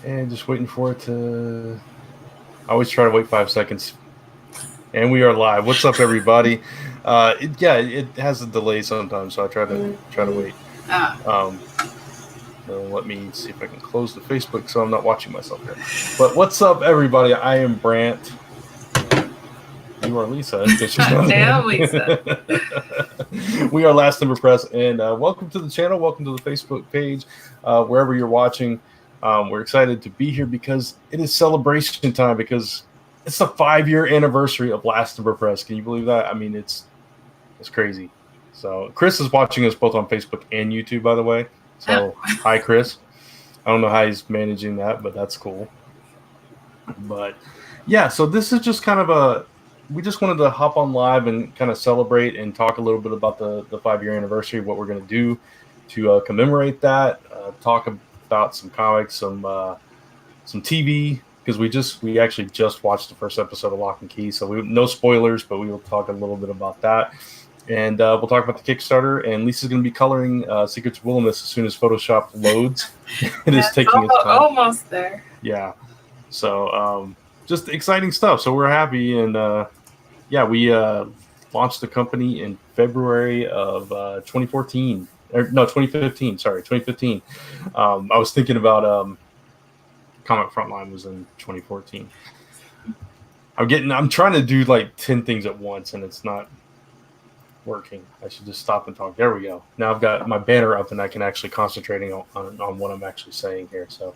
And just waiting for it to... I always try to wait 5 seconds. And we are live. What's up, everybody? It has a delay sometimes, so I try to wait. So let me see if I can close the Facebook so I'm not watching myself here. But what's up, everybody? I am Brant. You are Lisa. I am Lisa. We are Last Ember Press, and welcome to the channel. Welcome to the Facebook page, wherever you're watching. We're excited to be here because it is celebration time, because it's the 5-year anniversary of Last Ember Press. Can you believe that? I mean, it's crazy. So Chris is watching us both on Facebook and YouTube, by the way. So hi, Chris. I don't know how he's managing that, but that's cool. But yeah, so this is just kind of we just wanted to hop on live and kind of celebrate and talk a little bit about the 5-year anniversary, what we're going to do to commemorate that, talk about some comics, some TV, because we actually just watched the first episode of Lock and Key, so no spoilers, but we will talk a little bit about that. And we'll talk about the Kickstarter, and Lisa's going to be coloring Secrets of Willowmyst as soon as Photoshop loads. It is taking its time. Almost there. Yeah. So just exciting stuff. So we're happy, and we launched the company in February of 2014. No, 2015. Sorry, 2015. I was thinking about Comic Frontline was in 2014. I'm trying to do like 10 things at once, and it's not working. I should just stop and talk. There we go. Now I've got my banner up and I can actually concentrating on what I'm actually saying here. So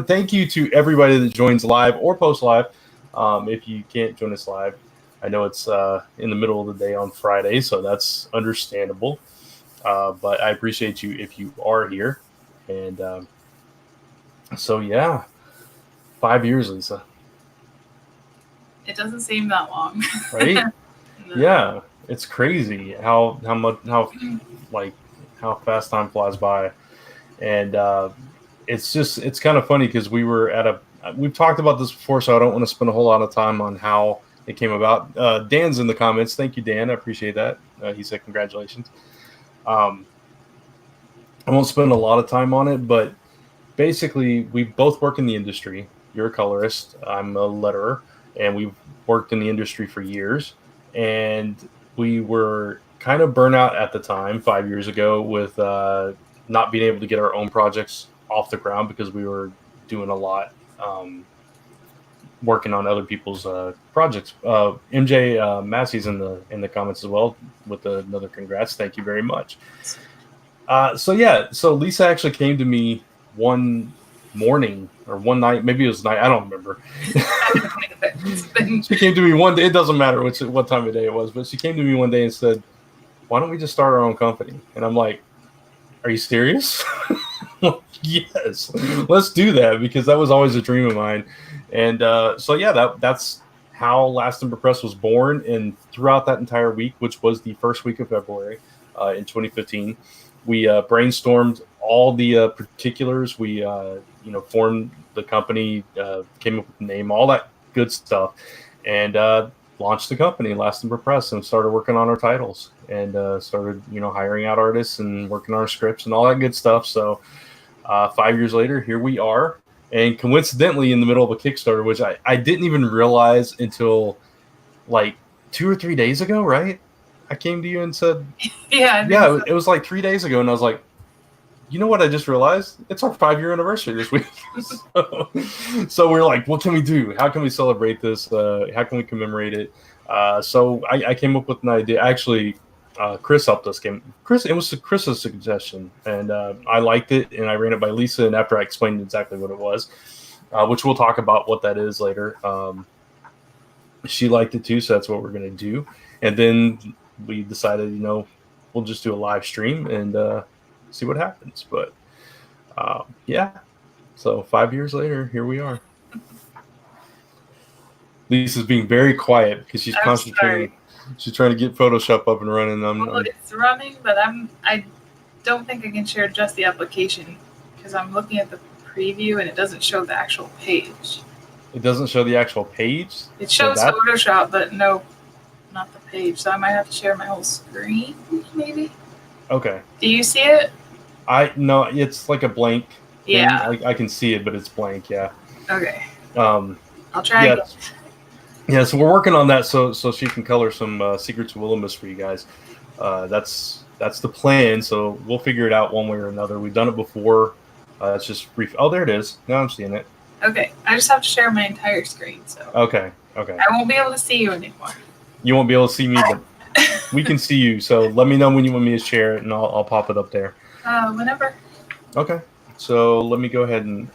thank you to everybody that joins live or post live. If you can't join us live, I know it's in the middle of the day on Friday, so that's understandable. But I appreciate you if you are here. And so yeah, 5 years, Lisa. It doesn't seem that long. Right? No. Yeah. It's crazy how fast time flies by, and it's kind of funny because we've talked about this before, so I don't want to spend a whole lot of time on how it came about. Dan's in the comments. Thank you, Dan. I appreciate that. He said congratulations. I won't spend a lot of time on it, but basically we both work in the industry. You're a colorist. I'm a letterer, and we've worked in the industry for years, and we were kind of burnt out at the time 5 years ago with not being able to get our own projects off the ground because we were doing a lot working on other people's projects. MJ Massey's in the comments as well with another congrats. Thank you very much. So Lisa actually came to me one morning or one night, maybe it was night, I don't remember. She came to me one day, it doesn't matter what time of day it was, but she came to me one day and said, why don't we just start our own company? And I'm like, are you serious? Yes, let's do that, because that was always a dream of mine. And that's how Last Ember Press was born. And throughout that entire week, which was the first week of February in 2015, we brainstormed all the particulars. We formed the company, came up with the name, all that good stuff, and launched the company, Last Ember Press, and started working on our titles, and started hiring out artists and working on our scripts and all that good stuff. So 5 years later, here we are, and coincidentally in the middle of a Kickstarter, which I didn't even realize until like 2 or 3 days ago, right? I came to you and said, so. It was like 3 days ago, and I was like, you know what I just realized? It's our 5-year anniversary this week. So we're like, what can we do? How can we celebrate this? How can we commemorate it? So I came up with an idea. Actually, Chris helped us. It was Chris's suggestion, and I liked it, and I ran it by Lisa, and after I explained exactly what it was, which we'll talk about what that is later, she liked it too, so that's what we're going to do. And then we decided, we'll just do a live stream and see what happens. But so 5 years later, here we are. Lisa's being very quiet because she's concentrating. Sorry. She's trying to get Photoshop up and running. It's running, but I don't think I can share just the application because I'm looking at the preview and it doesn't show the actual page. It doesn't show the actual page? It shows Photoshop, but no, not the page. So I might have to share my whole screen, maybe. Okay. Do you see it? No, it's like a blank Yeah. I can see it, but it's blank. Yeah. Okay. I'll try again. Yeah, so we're working on that so she can color some Secrets of Willowmyst for you guys. That's the plan. So we'll figure it out one way or another. We've done it before. It's just brief. Oh, there it is. Now I'm seeing it. Okay, I just have to share my entire screen, so. Okay. I won't be able to see you anymore. You won't be able to see me, but we can see you. So let me know when you want me to share it, and I'll pop it up there. Whenever. Okay. So let me go ahead and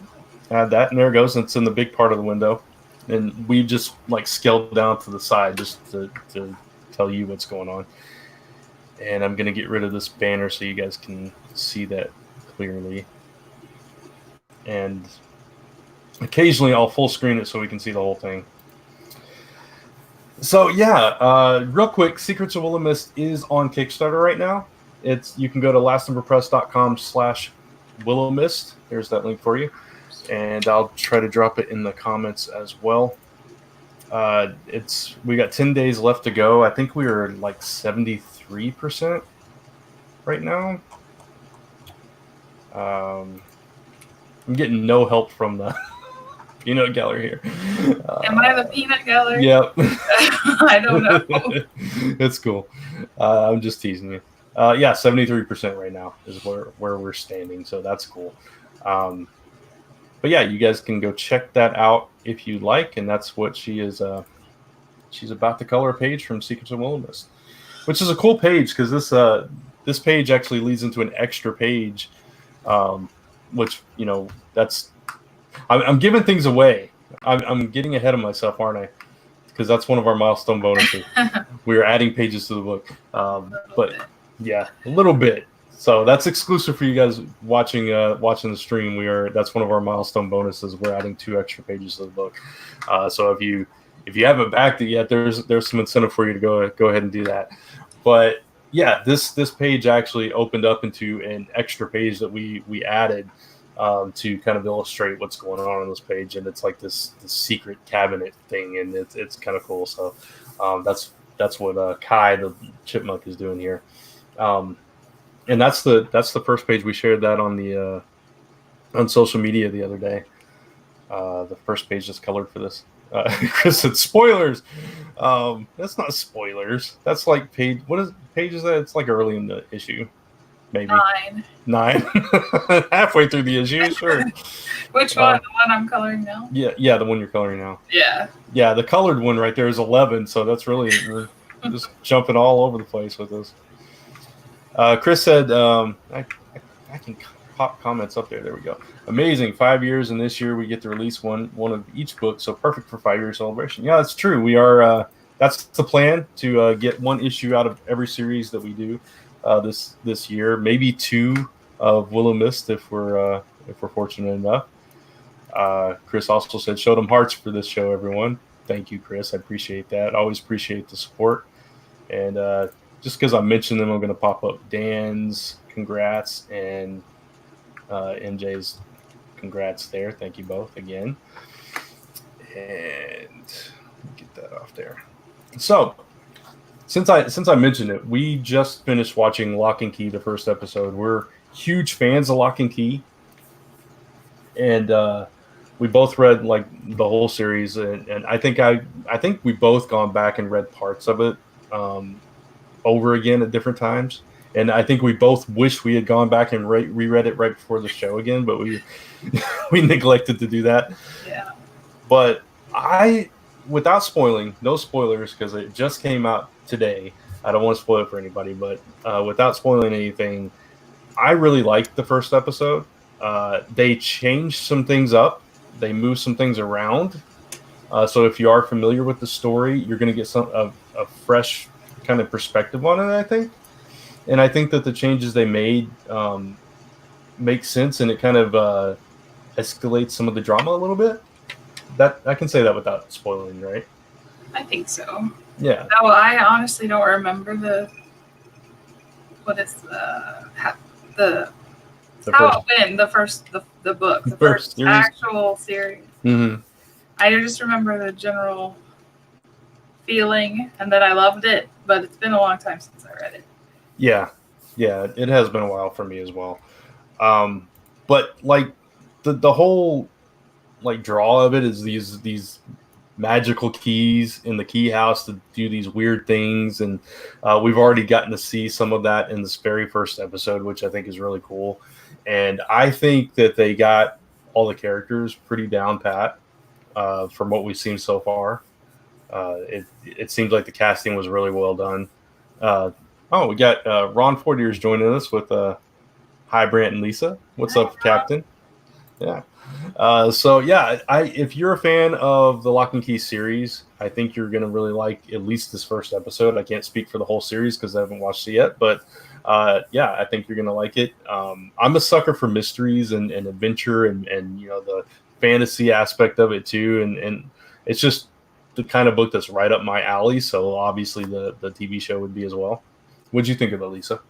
add that, and there it goes. It's in the big part of the window. And we just like scaled down to the side just to tell you what's going on. And I'm going to get rid of this banner so you guys can see that clearly. And occasionally I'll full screen it so we can see the whole thing. So yeah, real quick, Secrets of Willowmyst is on Kickstarter right now. You can go to lastnumberpress.com/Willowmyst. There's that link for you. And I'll try to drop it in the comments as well. We got 10 days left to go. I think we are like 73% right now. I'm getting no help from the peanut gallery here. Am I the peanut gallery? Yep. I don't know. It's cool. I'm just teasing you. Yeah, 73% right now is where we're standing. So that's cool. But yeah, you guys can go check that out if you like, and that's what she is. She's about to color a page from Secrets of Willowmyst, which is a cool page because this page actually leads into an extra page, which I'm giving things away. I'm getting ahead of myself, aren't I? Because that's one of our milestone bonuses. We're adding pages to the book, but yeah, a little bit. So that's exclusive for you guys watching the stream. That's one of our milestone bonuses. We're adding 2 extra pages to the book. So if you haven't backed it yet, there's some incentive for you to go ahead and do that. But yeah, this page actually opened up into an extra page that we added to kind of illustrate what's going on this page, and it's like this secret cabinet thing, and it's kind of cool. So that's what Kai the chipmunk is doing here. And that's the first page. We shared that on social media the other day. The first page is colored for this. Chris said spoilers. That's not spoilers. That's like page. What page is that? It's like early in the issue, maybe 9. Halfway through the issue, sure. Which one? The one I'm coloring now? Yeah, the one you're coloring now. Yeah, the colored one right there is 11. So that's really we're just jumping all over the place with this. Chris said, I can pop comments up there. There we go. Amazing. 5 years, and this year we get to release one of each book. So perfect for 5-year celebration. Yeah, that's true. We are. That's the plan, to get 1 issue out of every series that we do this year. Maybe 2 of Willowmyst if we're fortunate enough. Chris also said, "Show them hearts for this show, everyone." Thank you, Chris. I appreciate that. Always appreciate the support. And just because I mentioned them, I'm going to pop up Dan's congrats and MJ's congrats there. Thank you both again. And get that off there. So, since I mentioned it, we just finished watching Lock and Key, the first episode. We're huge fans of Lock and Key, and we both read like the whole series. And I think we both gone back and read parts of it over again at different times. And I think we both wish we had gone back and reread it right before the show again, but we neglected to do that. Yeah. But without spoiling, no spoilers, because it just came out today. I don't want to spoil it for anybody, but without spoiling anything, I really liked the first episode. They changed some things up. They moved some things around. So if you are familiar with the story, you're going to get a fresh kind of perspective on it, I think. And I think that the changes they made make sense, and it kind of escalates some of the drama a little bit. That I can say that without spoiling, right? I think so. Yeah. No, I honestly don't remember the book, the first series. Actual series. Mm-hmm. I just remember the general feeling, and that I loved it, but it's been a long time since I read it. Yeah, it has been a while for me as well. But like the whole like draw of it is these magical keys in the key house to do these weird things, and we've already gotten to see some of that in this very first episode, which I think is really cool. And I think that they got all the characters pretty down pat from what we've seen so far. It seems like the casting was really well done. We got Ron Fortier's joining us with hi Brant and Lisa. What's up, Captain? Yeah. If you're a fan of the Lock and Key series, I think you're going to really like at least this first episode. I can't speak for the whole series because I haven't watched it yet, but I think you're going to like it. I'm a sucker for mysteries and adventure and the fantasy aspect of it too, and it's just the kind of book that's right up my alley. So obviously the TV show would be as well. What'd you think of it, Lisa?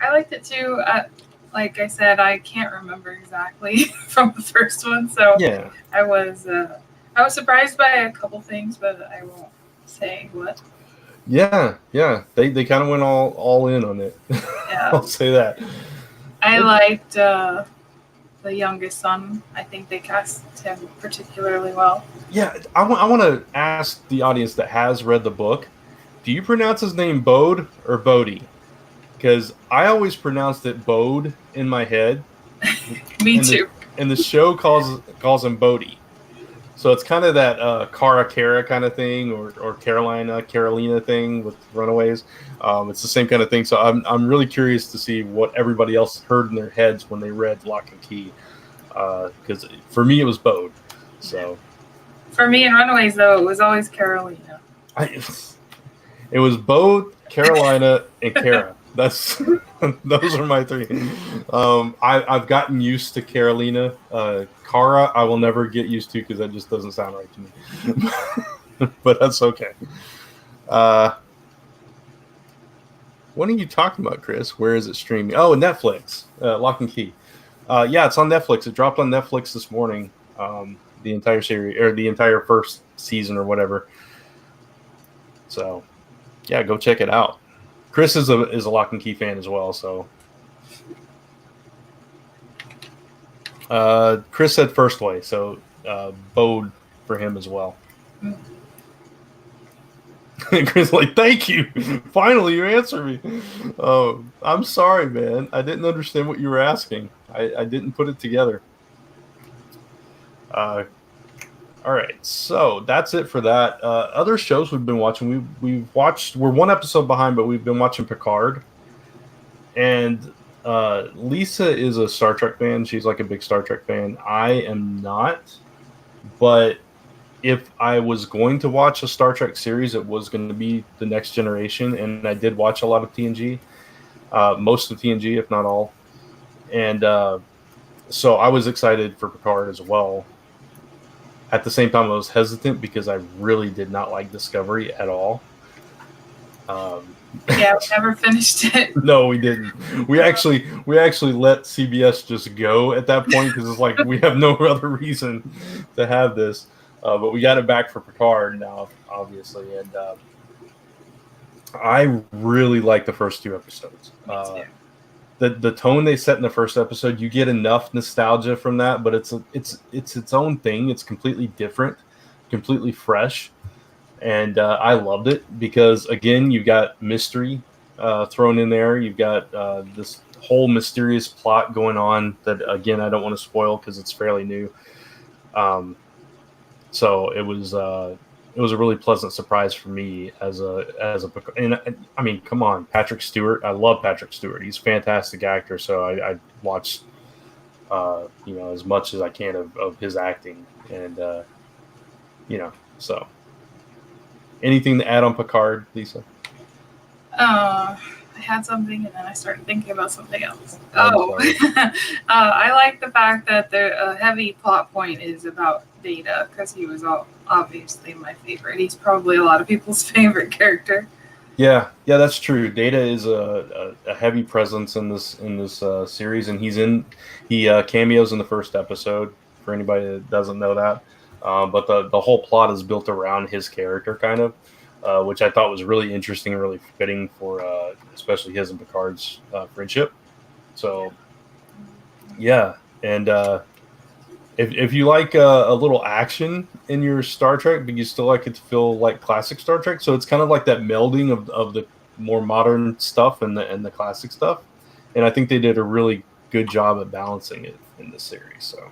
I liked it too. Like I said, I can't remember exactly from the first one, so yeah, I was surprised by a couple things, but I won't say what. Yeah, they kind of went all in on it. Yeah. I'll say that. I liked the youngest son. I think they cast him particularly well. Yeah, I want to ask the audience that has read the book, do you pronounce his name Bode or Bodhi? Because I always pronounced it Bode in my head. Me too. And the show calls him Bodhi. So it's kind of that Cara kind of thing, or Carolina thing with Runaways. It's the same kind of thing. So I'm really curious to see what everybody else heard in their heads when they read Lock and Key. Because for me it was Bode. So for me in Runaways though, it was always Carolina. It was Bode, Carolina, and Cara. Those are my three. I've gotten used to Carolina. Cara, I will never get used to because that just doesn't sound right to me. But that's okay. What are you talking about, Chris? Where is it streaming? Oh, Netflix. Lock and Key. It's on Netflix. It dropped on Netflix this morning. The entire series, or the entire first season, or whatever. So, yeah, go check it out. Chris is a Lock and Key fan as well, so. Chris said First Way, so Bode for him as well. And Chris like, thank you. Finally, you answered me. I'm sorry, man. I didn't understand what you were asking. I didn't put it together. All right, so that's it for that. Other shows we've been watching, we've watched. We're one episode behind, but we've been watching Picard. And Lisa is a Star Trek fan. She's like a big Star Trek fan. I am not, but if I was going to watch a Star Trek series, it was going to be The Next Generation, and I did watch a lot of TNG, most of TNG, if not all. And so I was excited for Picard as well. At the same time, I was hesitant because I really did not like Discovery at all. Yeah, we never finished it. No, we didn't. We actually let CBS just go at that point because it's like we have no other reason to have this. But we got it back for Picard now, obviously, and I really like the first two episodes. The tone they set in the first episode, you get enough nostalgia from that, but it's its own thing. It's completely different, completely fresh, and I loved it because again, you've got mystery thrown in there. You've got this whole mysterious plot going on that again I don't want to spoil because it's fairly new. So it was a really pleasant surprise for me as a and I mean, come on, Patrick Stewart. I love Patrick Stewart. He's a fantastic actor. So I watched as much as I can of his acting, and so anything to add on Picard, Lisa? I had something and then I started thinking about something else. I like the fact that the heavy plot point is about Data because he was obviously my favorite. He's probably a lot of people's favorite character. Yeah, that's true. Data is a heavy presence in this series, and he cameos in the first episode. For anybody that doesn't know that, but the whole plot is built around his character, kind of, which I thought was really interesting and really fitting for especially his and Picard's friendship. So, yeah, and if you like a little action in your Star Trek, but you still like it to feel like classic Star Trek, so it's kind of like that melding of the more modern stuff and the classic stuff, and I think they did a really good job at balancing it in this series. So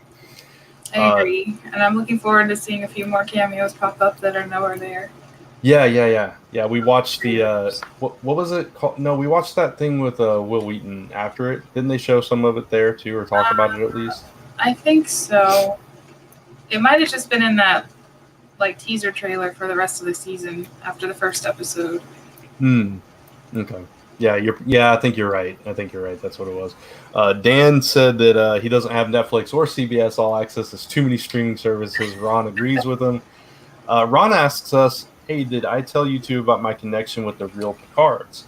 I agree, and I'm looking forward to seeing a few more cameos pop up that are nowhere there. Yeah. We watched the what was it called? No, we watched that thing with Will Wheaton after it. Didn't they show some of it there too, or talk about it at least? I think so. It might have just been in that like teaser trailer for the rest of the season after the first episode. Okay. Yeah, I think you're right. That's what it was. Dan said that he doesn't have Netflix or CBS All Access. There's too many streaming services. Ron agrees with him. Ron asks us, hey, did I tell you two about my connection with the real Picards?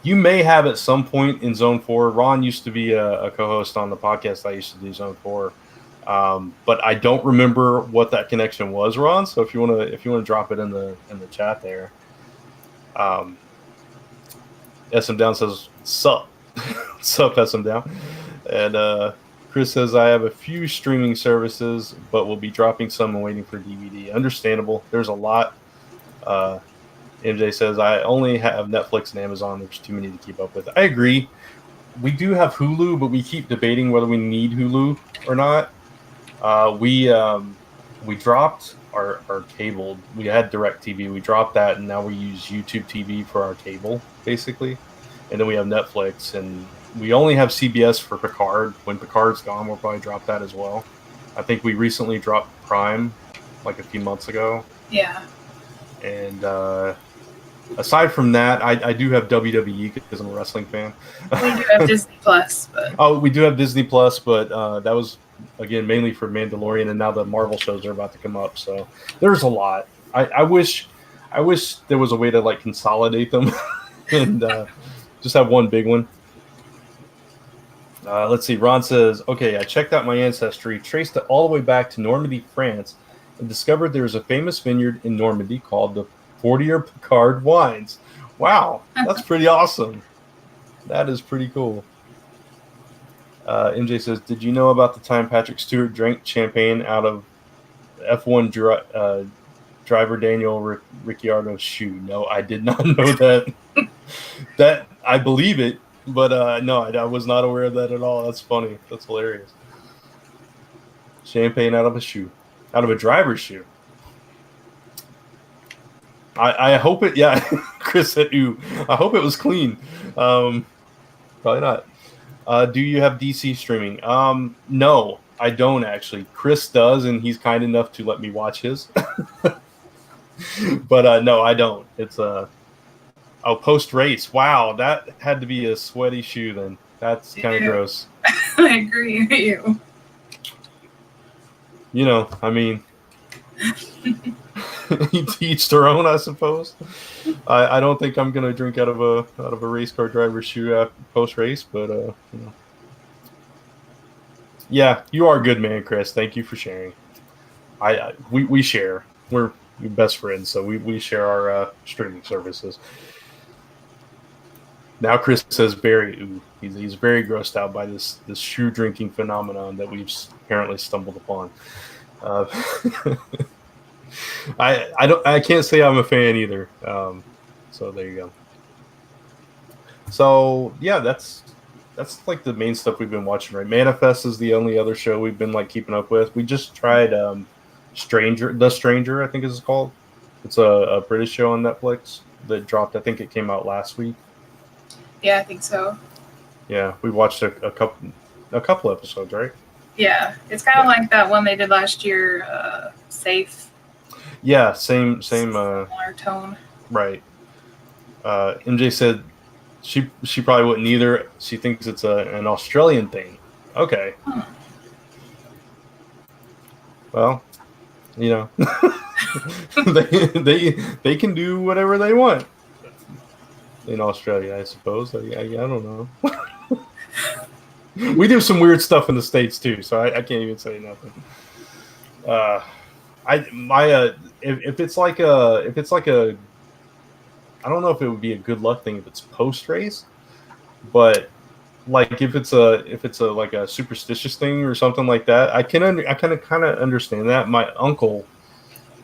You may have at some point in Zone 4. Ron used to be a co-host on the podcast I used to do, Zone 4. But I don't remember what that connection was, Ron. So if you wanna drop it in the chat there. SM Down says, sup. Sup, SM Down. And Chris says, I have a few streaming services, but we'll be dropping some and waiting for DVD. Understandable. There's a lot. MJ says, I only have Netflix and Amazon. There's too many to keep up with. I agree. We do have Hulu, but we keep debating whether we need Hulu or not. We dropped our cable. We had DirecTV. We dropped that, and now we use YouTube TV for our cable, basically. And then we have Netflix, and we only have CBS for Picard. When Picard's gone, we'll probably drop that as well. I think we recently dropped Prime, like a few months ago. Yeah. And aside from that, I do have WWE because I'm a wrestling fan. We do have Disney Plus. But... Oh, we do have Disney Plus, but that was, again, mainly for Mandalorian, and now the Marvel shows are about to come up. So there's a lot. I wish there was a way to like consolidate them and just have one big one. Let's see. Ron says, okay, I checked out my ancestry, traced it all the way back to Normandy, France, and discovered there is a famous vineyard in Normandy called the Fortier Picard Wines. Wow, that's pretty awesome. That is pretty cool. MJ says, did you know about the time Patrick Stewart drank champagne out of F1 driver Daniel Ricciardo's shoe? No, I did not know that. That I believe it, but no, I was not aware of that at all. That's funny. That's hilarious. Champagne out of a shoe, out of a driver's shoe. I hope it. Yeah, Chris said, "Ooh, I hope it was clean." Probably not. Do you have DC streaming? No, I don't actually. Chris does, and he's kind enough to let me watch his. But no, I don't. It's post race. Wow, that had to be a sweaty shoe then. That's kind of gross. I agree with you. You know, I mean, each their own, I suppose. I don't think I'm gonna drink out of a race car driver's shoe post race, but you know. Yeah, you are a good man, Chris. Thank you for sharing. We share. We're best friends, so we share our streaming services. Now Chris says Barry, ooh, he's very grossed out by this shoe drinking phenomenon that we've apparently stumbled upon. I can't say I'm a fan either. So there you go. So yeah, that's like the main stuff we've been watching, right? Manifest is the only other show we've been like keeping up with. We just tried The Stranger, I think is called. It's a British show on Netflix that dropped. I think it came out last week. Yeah, I think so. Yeah, we watched a couple episodes, right? Yeah, it's kind of like that one they did last year, Safe. Yeah, same similar tone. Right. MJ said she probably wouldn't either. She thinks it's an Australian thing. Okay. Well, you know, they can do whatever they want in Australia, I suppose. I don't know. We do some weird stuff in the States too, so I can't even say nothing. If it's like a I don't know if it would be a good luck thing if it's post race, but like if it's a like a superstitious thing or something like that, I kind of understand that. My uncle,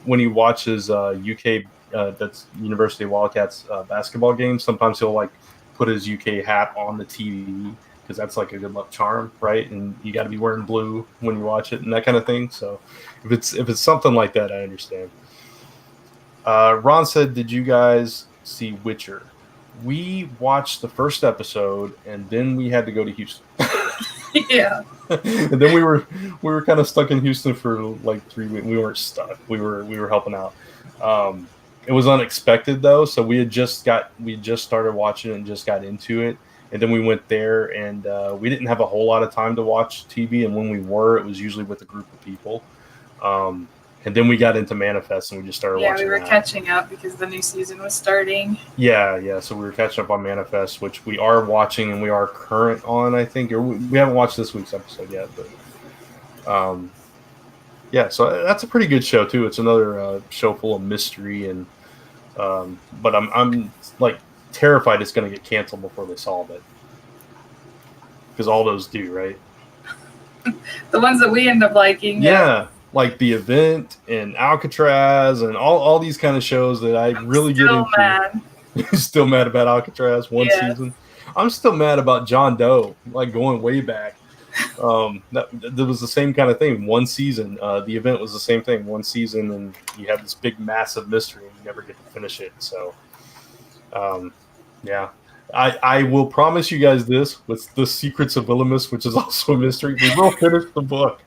when he watches UK, that's University of Wildcats basketball games, sometimes he'll like put his UK hat on the TV because that's like a good luck charm, right? And you got to be wearing blue when you watch it and that kind of thing. So if it's something like that, I understand. Ron said, "Did you guys see Witcher?" We watched the first episode and then we had to go to Houston. Yeah. And then we were kind of stuck in Houston for like 3 weeks. We weren't stuck. We were helping out. It was unexpected though, so we just started watching it and just got into it, and then we went there and we didn't have a whole lot of time to watch TV, and when we were, it was usually with a group of people. And then we got into Manifest and we just started watching. Yeah, we were catching up because the new season was starting. Yeah. So we were catching up on Manifest, which we are watching and we are current on, I think. Or we haven't watched this week's episode yet, but yeah, so that's a pretty good show too. It's another show full of mystery and but I'm like terrified it's going to get canceled before they solve it. Because all those do, right? The ones that we end up liking. Yeah. Like The Event and Alcatraz and all these kind of shows that I really get into. Mad. Still mad about Alcatraz season. I'm still mad about John Doe, like going way back. That was the same kind of thing. One season. The Event was the same thing. One season, and you have this big, massive mystery, and you never get to finish it. So, yeah. I will promise you guys this with the Secrets of Willowmyst, which is also a mystery. We will finish the book.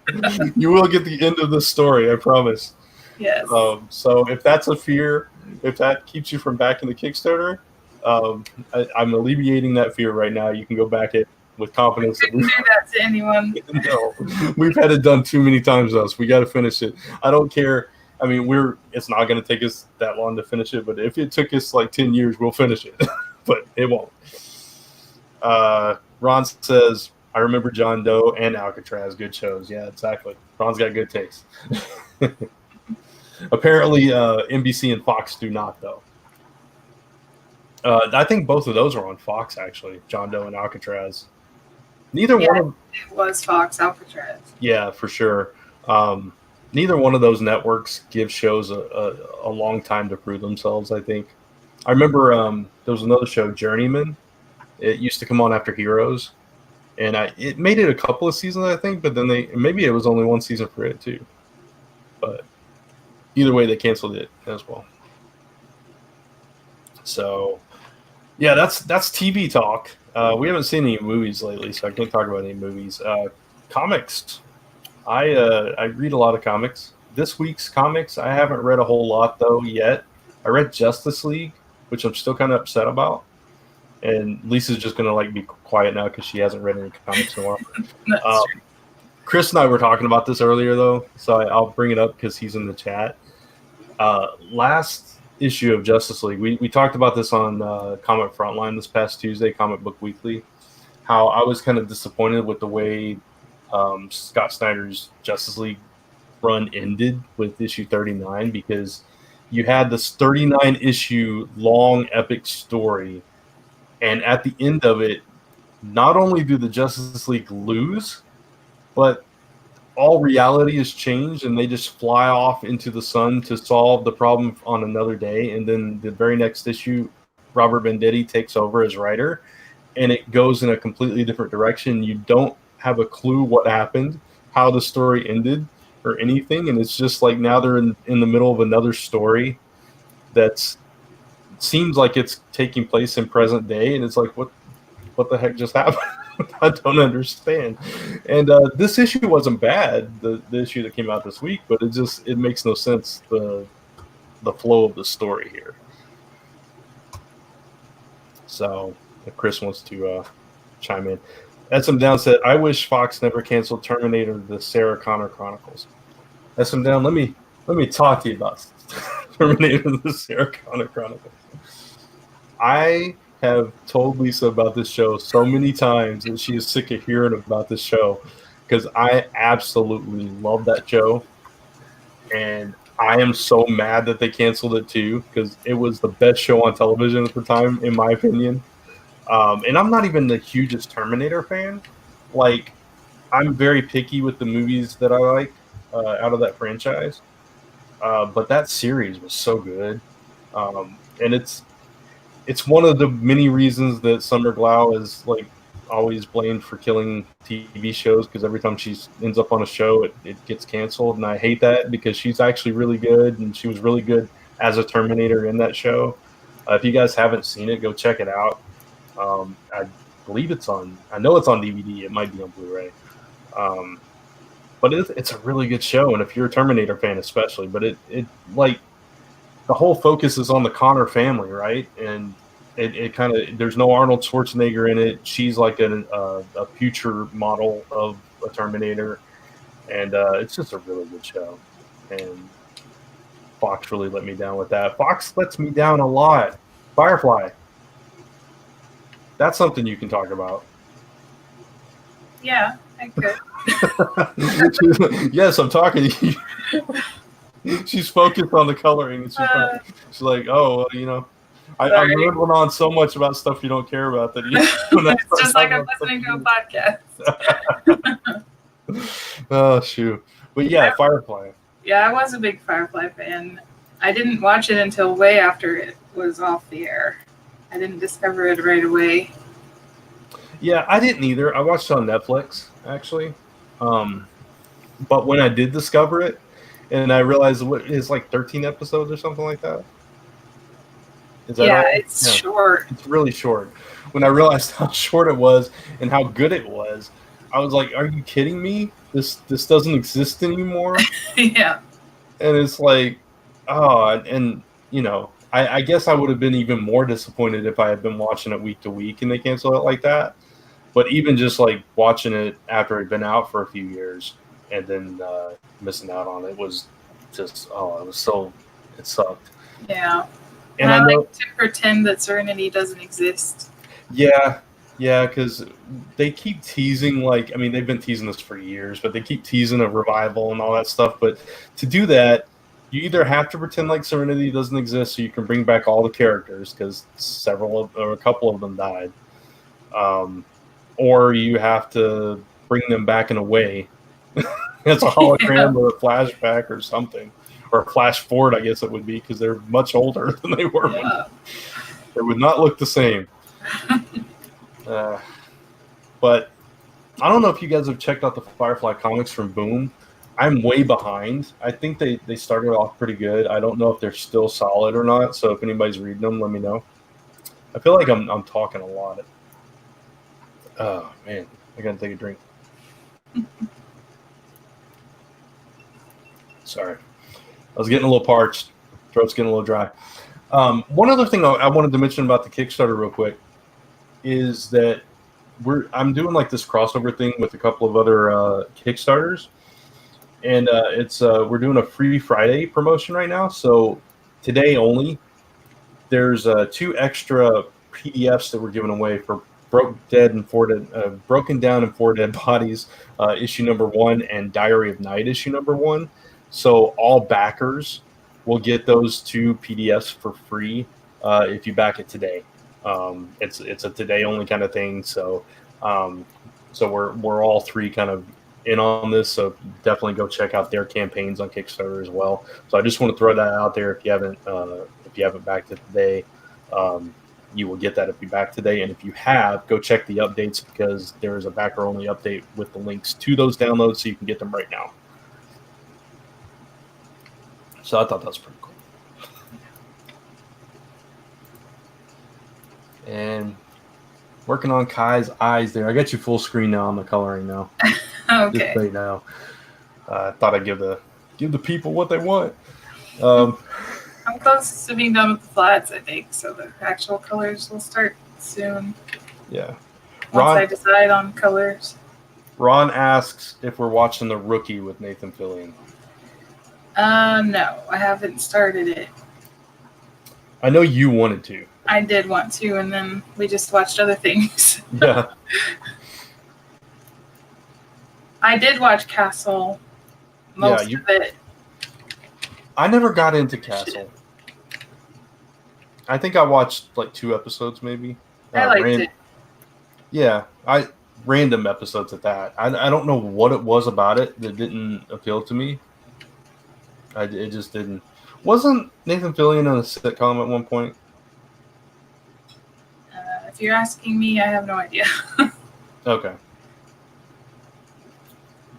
You will get the end of the story, I promise. Yes. So if that's a fear, if that keeps you from backing the Kickstarter, I'm alleviating that fear right now. You can go back it with confidence. We couldn't do that to anyone. No, we've had it done too many times, though. So we got to finish it. I don't care. I mean, it's not going to take us that long to finish it, but if it took us like 10 years, we'll finish it. But it won't. Ron says, I remember John Doe and Alcatraz. Good shows. Yeah, exactly. Ron's got good taste. Apparently, NBC and Fox do not, though. I think both of those are on Fox, actually. John Doe and Alcatraz. Neither one of it was Fox Alcatraz. Yeah, for sure. Neither one of those networks give shows a long time to prove themselves, I think. I remember there was another show, Journeyman. It used to come on after Heroes, and it made it a couple of seasons, I think, but then maybe it was only one season for it too. But either way, they canceled it as well. So, yeah, that's TV talk. We haven't seen any movies lately, so I can't talk about any movies. Comics. I read a lot of comics. This week's comics, I haven't read a whole lot though yet. I read Justice League, which I'm still kind of upset about. And Lisa's just going to like be quiet now because she hasn't read any comics in a while. Chris and I were talking about this earlier, though, so I'll bring it up because he's in the chat. Last issue of Justice League, we talked about this on Comic Frontline this past Tuesday, Comic Book Weekly, how I was kind of disappointed with the way Scott Snyder's Justice League run ended with issue 39, because you had this 39-issue long epic story, and at the end of it, not only do the Justice League lose, but all reality is changed and they just fly off into the sun to solve the problem on another day. And then the very next issue, Robert Venditti takes over as writer, and it goes in a completely different direction. You don't have a clue what happened, how the story ended, or anything. And it's just like now they're in the middle of another story that's seems like it's taking place in present day, and it's like what the heck just happened? I don't understand. And this issue wasn't bad, the issue that came out this week, but it makes no sense, the flow of the story here. So if Chris wants to chime in. SM Down said, I wish Fox never canceled Terminator the Sarah Connor Chronicles. SM Down, let me talk to you about Terminator the Sarah Connor Chronicles. I have told Lisa about this show so many times that she is sick of hearing about this show, because I absolutely love that show. And I am so mad that they canceled it too, because it was the best show on television at the time, in my opinion. And I'm not even the hugest Terminator fan. Like, I'm very picky with the movies that I like out of that franchise. But that series was so good. And it's one of the many reasons that Summer Glau is like always blamed for killing TV shows, because every time she ends up on a show, it gets canceled. And I hate that, because she's actually really good, and she was really good as a Terminator in that show. If you guys haven't seen it, go check it out. I believe I know it's on DVD. It might be on Blu-ray. But it's a really good show, and if you're a Terminator fan, especially. But it like, the whole focus is on the Connor family, right? And it kind of, there's no Arnold Schwarzenegger in it. She's like a future model of a Terminator, and it's just a really good show. And Fox really let me down with that. Fox lets me down a lot. Firefly. That's something you can talk about. Yeah, I could. Yes, I'm talking to you. She's focused on the coloring. And she's like, oh, well, you know, I'm rambling on so much about stuff you don't care about that. It's just like I'm listening to a podcast. Oh, shoot. But yeah, Firefly. Yeah, I was a big Firefly fan. I didn't watch it until way after it was off the air. I didn't discover it right away. Yeah, I didn't either. I watched it on Netflix, actually. But when I did discover it, and I realized it's like 13 episodes or something like that. Is that right? It's short. It's really short. When I realized how short it was and how good it was, I was like, are you kidding me? This doesn't exist anymore? Yeah. And it's like, oh, and you know, I guess I would have been even more disappointed if I had been watching it week to week and they canceled it like that. But even just like watching it after it had been out for a few years and then missing out on it was just, it sucked. Yeah. And I like to pretend that Serenity doesn't exist. Yeah, because they keep teasing, like, I mean, they've been teasing this for years, but they keep teasing a revival and all that stuff. But to do that, you either have to pretend like Serenity doesn't exist so you can bring back all the characters, because a couple of them died. Or you have to bring them back in a way. It's a hologram or a flashback or something. Or a flash forward, I guess it would be, because they're much older than they were. Yeah. They would not look the same. But I don't know if you guys have checked out the Firefly comics from Boom. I'm way behind. I think they started off pretty good. I don't know if they're still solid or not. So if anybody's reading them, let me know. I feel like I'm talking a lot. Oh man, I gotta take a drink. Sorry, I was getting a little parched. Throat's getting a little dry. One other thing I wanted to mention about the Kickstarter real quick is that I'm doing like this crossover thing with a couple of other Kickstarters, and we're doing a Free Friday promotion right now. So today only, there's 2 extra PDFs that we're giving away for Broken Down and 4 Dead Bodies issue number 1 and Diary of Night issue number 1. So all backers will get those 2 PDFs for free if you back it today. It's a today only kind of thing. So we're all 3 kind of in on this. So definitely go check out their campaigns on Kickstarter as well. So I just want to throw that out there. If you haven't backed it today, you will get that if you back today. And if you have, go check the updates, because there is a backer only update with the links to those downloads, so you can get them right now. So I thought that was pretty cool. And working on Kai's eyes there. I got you full screen now on the coloring now. Okay. Just so you know. I thought I'd give the people what they want. I'm close to being done with the flats, I think, so the actual colors will start soon. Yeah. Once I decide on colors. Ron asks if we're watching The Rookie with Nathan Fillion. No, I haven't started it. I know you wanted to. I did want to, and then we just watched other things. Yeah. I did watch Castle. Most of it. I never got into Castle. I think I watched like 2 episodes, maybe. I liked it. Yeah, random episodes at that. I don't know what it was about it that didn't appeal to me. It just didn't. Wasn't Nathan Fillion in a sitcom at one point? If you're asking me, I have no idea. Okay.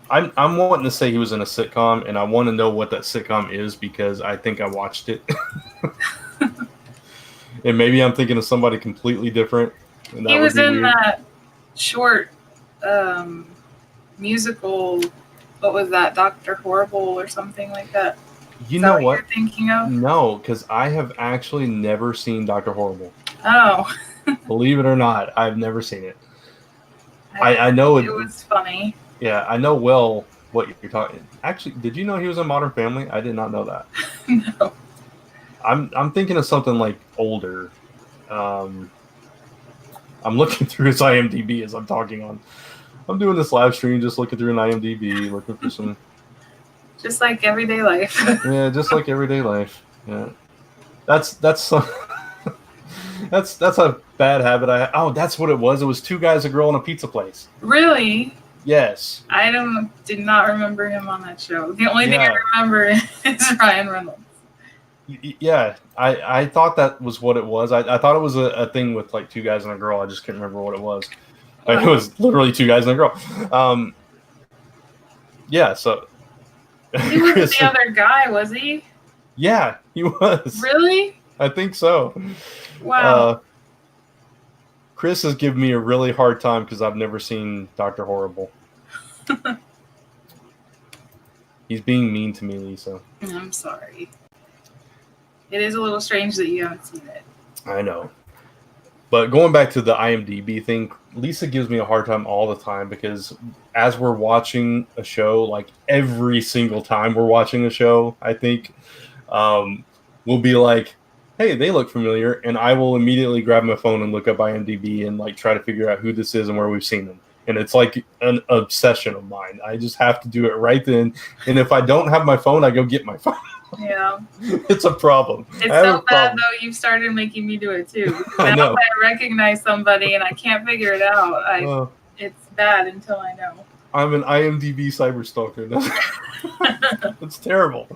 I'm wanting to say he was in a sitcom, and I want to know what that sitcom is because I think I watched it. And maybe I'm thinking of somebody completely different. And He was in weird. that short musical. What was that? Dr. Horrible or something like that. You know what? You're thinking of? No, because I have actually never seen Dr. Horrible. Oh. Believe it or not, I've never seen it. I know it was funny. Yeah, I know well what you're talking. Actually, did you know he was in Modern Family? I did not know that. No. I'm thinking of something like older. I'm looking through his IMDb as I'm talking on. I'm doing this live stream, just looking through an IMDb, looking for some. Just like everyday life. Yeah, just like everyday life. Yeah, that's that's a bad habit. That's what it was. It was two guys, a girl, in a pizza place. Really? Yes. I did not remember him on that show. The only thing I remember is Ryan Reynolds. Yeah, I thought that was what it was. I thought it was a thing with like two guys and a girl. I just couldn't remember what it was. Like, it was literally two guys and a girl. Yeah, so he wasn't the other guy, was he? Yeah, he was. Really? I think so. Wow. Chris has given me a really hard time because I've never seen Dr. Horrible. He's being mean to me, Lisa. I'm sorry. It is a little strange that you haven't seen it. I know. But going back to the IMDb thing, Lisa gives me a hard time all the time because as we're watching a show, like every single time we're watching a show, I think, we'll be like, hey, they look familiar. And I will immediately grab my phone and look up IMDb and like try to figure out who this is and where we've seen them. And it's like an obsession of mine. I just have to do it right then. And if I don't have my phone, I go get my phone. Yeah. It's a problem. It's so bad, though, you've started making me do it, too. I know. If I recognize somebody and I can't figure it out, it's bad until I know. I'm an IMDb cyber stalker. It's terrible.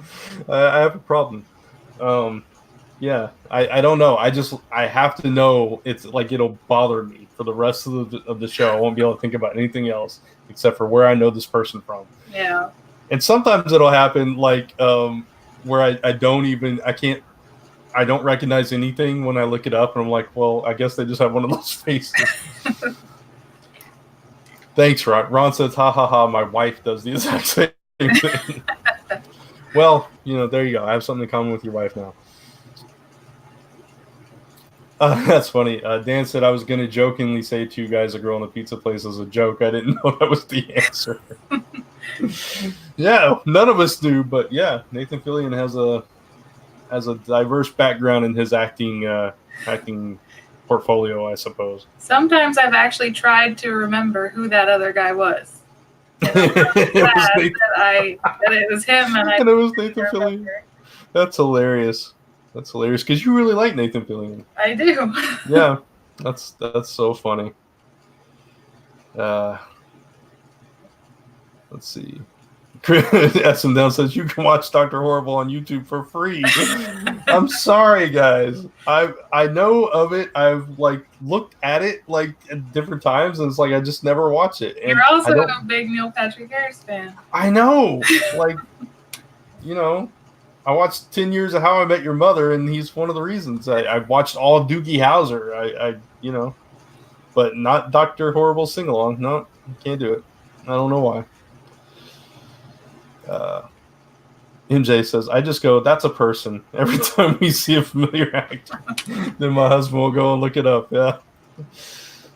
I have a problem. Yeah, I don't know. I have to know. It's like it'll bother me for the rest of the show. I won't be able to think about anything else except for where I know this person from. Yeah. And sometimes it'll happen like where I don't recognize anything when I look it up, and I'm like, well, I guess they just have one of those faces. Thanks, Ron. Ron says, ha ha ha, my wife does the exact same thing. Well, there you go. I have something in common with your wife now. That's funny. Dan said I was going to jokingly say two guys, a girl in a pizza place as a joke. I didn't know that was the answer. Yeah, none of us do, but yeah, Nathan Fillion has a diverse background in his acting portfolio, I suppose. Sometimes I've actually tried to remember who that other guy was. It was him, and it was Nathan Fillion. That's hilarious. That's hilarious because you really like Nathan Fillion. I do. Yeah, that's so funny. Let's see. SM Down says you can watch Dr. Horrible on YouTube for free. I'm sorry, guys. I know of it. I've like looked at it like at different times, and it's like I just never watch it. And you're also a big Neil Patrick Harris fan. I know. Like, I watched 10 years of How I Met Your Mother, and he's one of the reasons. I watched all of Doogie Howser. But not Dr. Horrible sing-along. No, can't do it. I don't know why. MJ says, I just go, that's a person. Every time we see a familiar actor, then my husband will go and look it up. Yeah.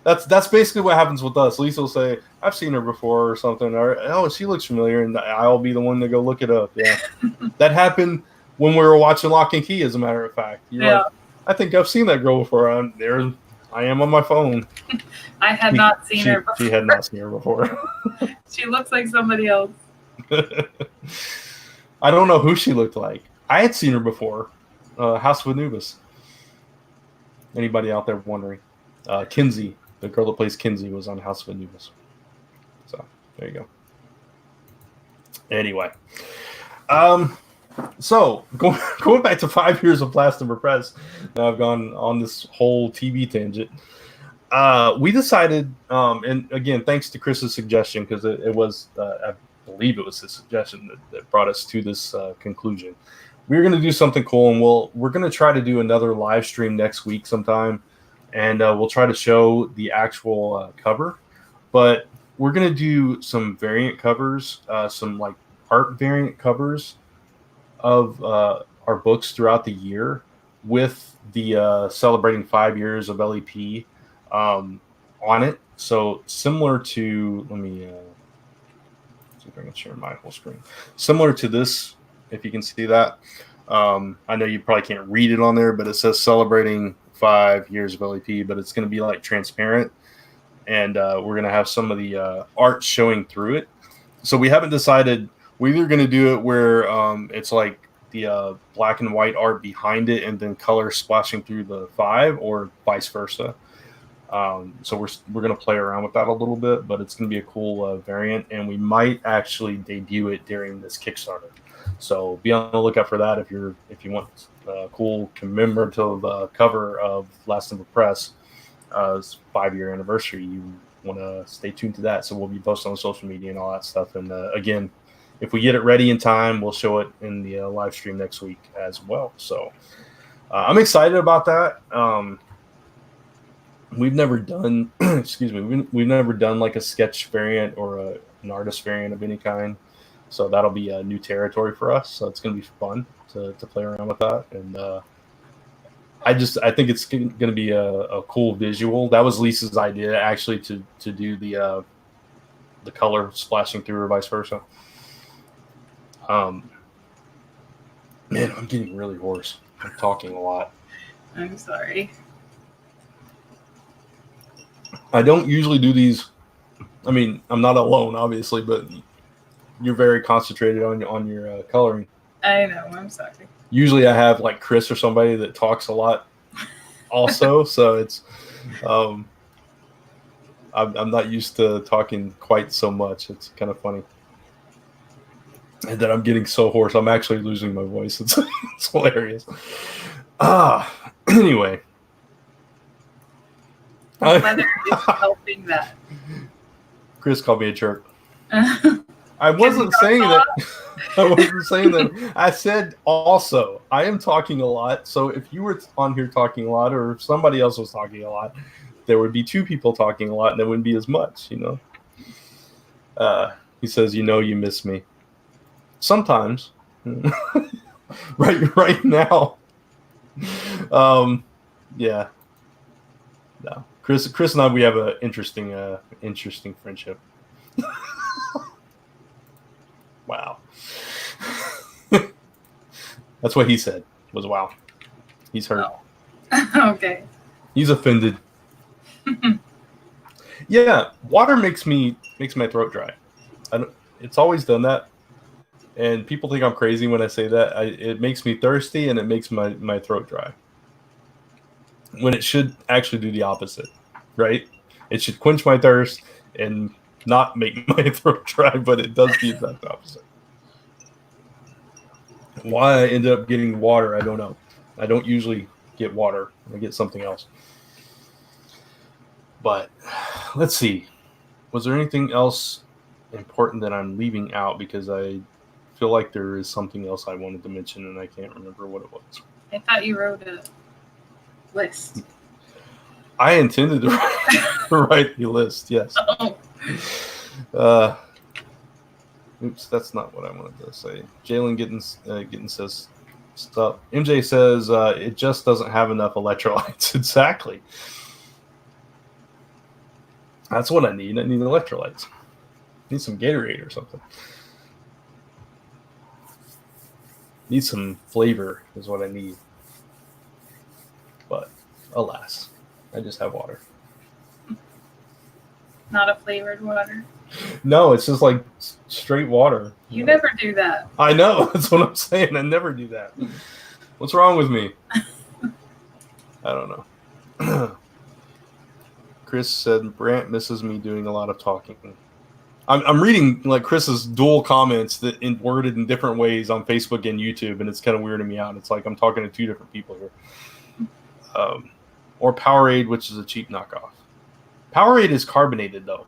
That's basically what happens with us. Lisa will say, I've seen her before or something. Or, oh, she looks familiar. And I'll be the one to go look it up. Yeah. That happened when we were watching Lock and Key, as a matter of fact. You're like, I think I've seen that girl before. There I am on my phone. I had not seen her before. She had not seen her before. She looks like somebody else. I don't know who she looked like. I had seen her before. House of Anubis. Anybody out there wondering? Kinsey The girl that plays Kinsey was on House of Anubis. So there you go. Anyway, so going back to 5 years of Last Ember Press. Now I've gone on this whole TV tangent. We decided, and again, thanks to Chris's suggestion, because it was, I believe it was his suggestion that brought us to this conclusion. We're going to do something cool, and we're going to try to do another live stream next week sometime, and we'll try to show the actual cover. But we're going to do some variant covers, some like art variant covers of our books throughout the year with the celebrating 5 years of LEP on it. So similar to, let me see if I can share my whole screen. Similar to this, if you can see that. I know you probably can't read it on there, but it says celebrating 5 years of LEP, but it's going to be like transparent. And we're going to have some of the art showing through it. So we haven't decided. We're either going to do it where it's like the black and white art behind it and then color splashing through the 5, or vice versa. So we're going to play around with that a little bit, but it's going to be a cool variant, and we might actually debut it during this Kickstarter. So be on the lookout for that if you want a cool commemorative cover of Last Ember Press. 5-year anniversary. You want to stay tuned to that. So we'll be posting on social media and all that stuff. And again, if we get it ready in time, we'll show it in the live stream next week as well. So I'm excited about that. We've never done, excuse me, we've never done like a sketch variant or an artist variant of any kind. So that'll be a new territory for us. So it's going to be fun to play around with that. And I think it's going to be a cool visual. That was Lisa's idea, actually, to do the color splashing through or vice versa. Man, I'm getting really hoarse. I'm talking a lot. I'm sorry. I don't usually do these. I mean, I'm not alone, obviously, but you're very concentrated on your coloring. I know. I'm sorry. Usually I have like Chris or somebody that talks a lot also. So it's, I'm not used to talking quite so much. It's kind of funny. And then I'm getting so hoarse. I'm actually losing my voice. It's hilarious. Anyway. Whether it's helping that. Chris called me a jerk. I wasn't saying that. I wasn't saying that. I said also, I am talking a lot. So if you were on here talking a lot, or if somebody else was talking a lot, there would be two people talking a lot, and there wouldn't be as much, He says, you miss me. Sometimes. right now. Yeah. No. Chris and I, we have an interesting friendship. Wow. That's what he said, was wow. He's hurt. Oh. Okay. He's offended. Yeah, water makes my throat dry. It's always done that. And people think I'm crazy when I say that. It makes me thirsty, and it makes my throat dry. When it should actually do the opposite, right? It should quench my thirst and not make my throat dry, but it does the exact opposite. Why I ended up getting water, I don't know. I don't usually get water. I get something else. But let's see. Was there anything else important that I'm leaving out? Because I feel like there is something else I wanted to mention, and I can't remember what it was. I thought you wrote a list. I intended to write the list, yes. Oh. Oops, that's not what I wanted to say. Jalen Gitten says, stop. MJ says, it just doesn't have enough electrolytes. Exactly. That's what I need. I need electrolytes. I need some Gatorade or something. Need some flavor is what I need. But alas, I just have water. Not a flavored water. No, it's just like straight water. You never do that. I know. That's what I'm saying. I never do that. What's wrong with me? I don't know. Chris said Brant misses me doing a lot of talking. I'm reading like Chris's dual comments that worded in different ways on Facebook and YouTube, and it's kind of weirding me out. It's like I'm talking to two different people here. Or Powerade, which is a cheap knockoff. Powerade is carbonated though,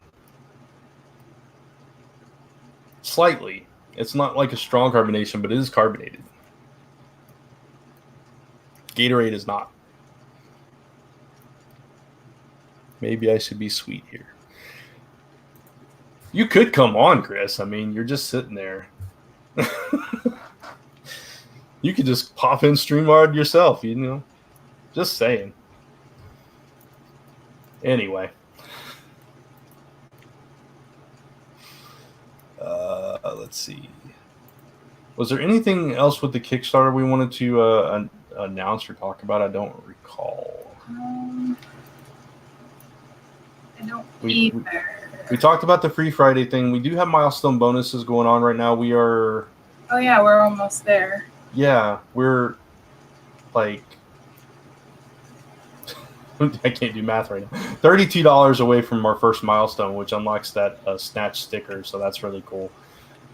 slightly. It's not like a strong carbonation, but it is carbonated. Gatorade is not. Maybe I should be sweet here. You could come on, Chris. I mean, you're just sitting there. You could just pop in StreamYard yourself, you know. Just saying. Anyway. Let's see. Was there anything else with the Kickstarter we wanted to announce or talk about? I don't recall. I don't either. We talked about the Free Friday thing. We do have milestone bonuses going on right now. We are... Oh, yeah, we're almost there. Yeah, we're like... I can't do math right now. $32 away from our first milestone, which unlocks that Snatch sticker, so that's really cool.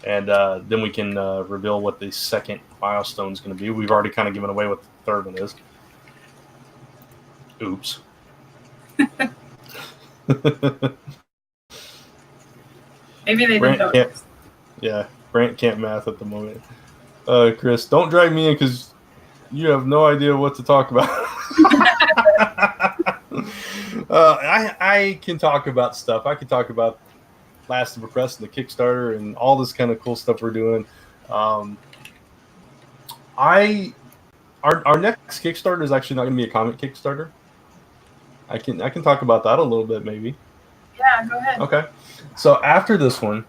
And then we can reveal what the second milestone is going to be. We've already kind of given away what the third one is. Oops. Maybe they didn't know. Yeah, Brant can't math at the moment. Chris, don't drag me in because you have no idea what to talk about. I can talk about stuff. I can talk about Last of a Press and the Kickstarter and all this kind of cool stuff we're doing. Our next Kickstarter is actually not going to be a comic Kickstarter. I can talk about that a little bit, maybe. Yeah, go ahead. Okay. So after this one,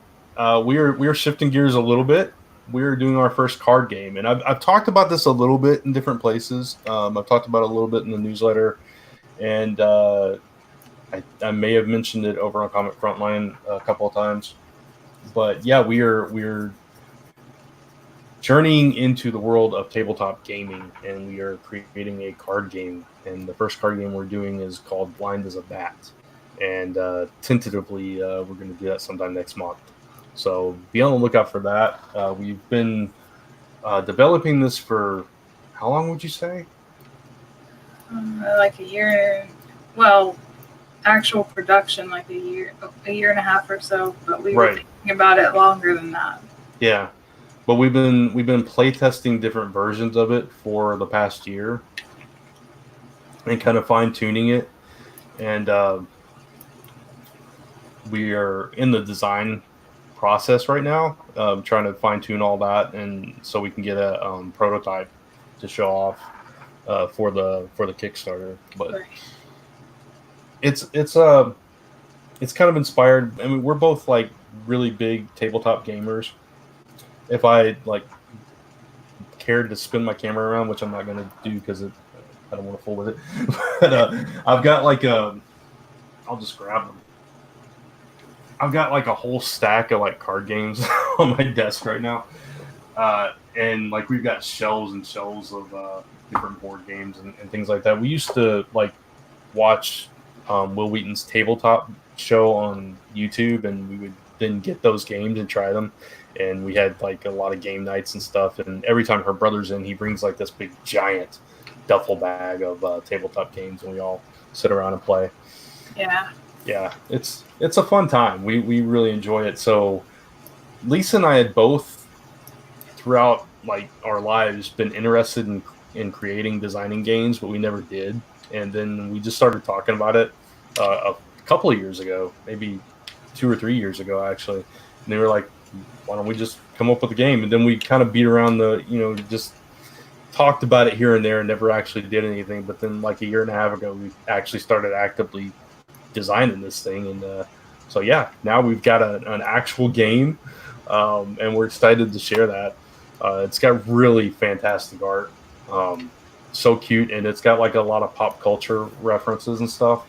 we are shifting gears a little bit. We're doing our first card game, and I've talked about this a little bit in different places. I've talked about it a little bit in the newsletter, and I may have mentioned it over on Comic Frontline a couple of times. But yeah, we're journeying into the world of tabletop gaming, and we are creating a card game. And the first card game we're doing is called Blind as a Bat. And tentatively, we're going to do that sometime next month. So be on the lookout for that. We've been developing this for how long would you say? Like a year. Well, actual production, like a year and a half or so. But we were thinking about it longer than that. Yeah, but we've been play testing different versions of it for the past year, and kind of fine tuning it, and we are in the design process right now, trying to fine tune all that, and so we can get a prototype to show off for the Kickstarter. But it's kind of inspired. I mean, we're both like really big tabletop gamers. If I like cared to spin my camera around, which I'm not going to do because I don't want to fool with it, but I've got like I'll just grab them. I've got like a whole stack of like card games on my desk right now, and like we've got shelves and shelves of different board games and things like that. We used to like watch Will Wheaton's tabletop show on YouTube, and we would then get those games and try them. And we had like a lot of game nights and stuff. And every time her brother's in, he brings like this big giant duffel bag of tabletop games, and we all sit around and play. Yeah, it's a fun time. We really enjoy it. So Lisa and I had both throughout like our lives been interested in creating, designing games, but we never did. And then we just started talking about it a couple of years ago, maybe 2 or 3 years ago actually. And they were like, why don't we just come up with a game? And then we kind of beat around just talked about it here and there and never actually did anything. But then like a year and a half ago, we actually started actively designing this thing. And so, yeah, now we've got an actual game, and we're excited to share that. It's got really fantastic art, so cute, and it's got like a lot of pop culture references and stuff.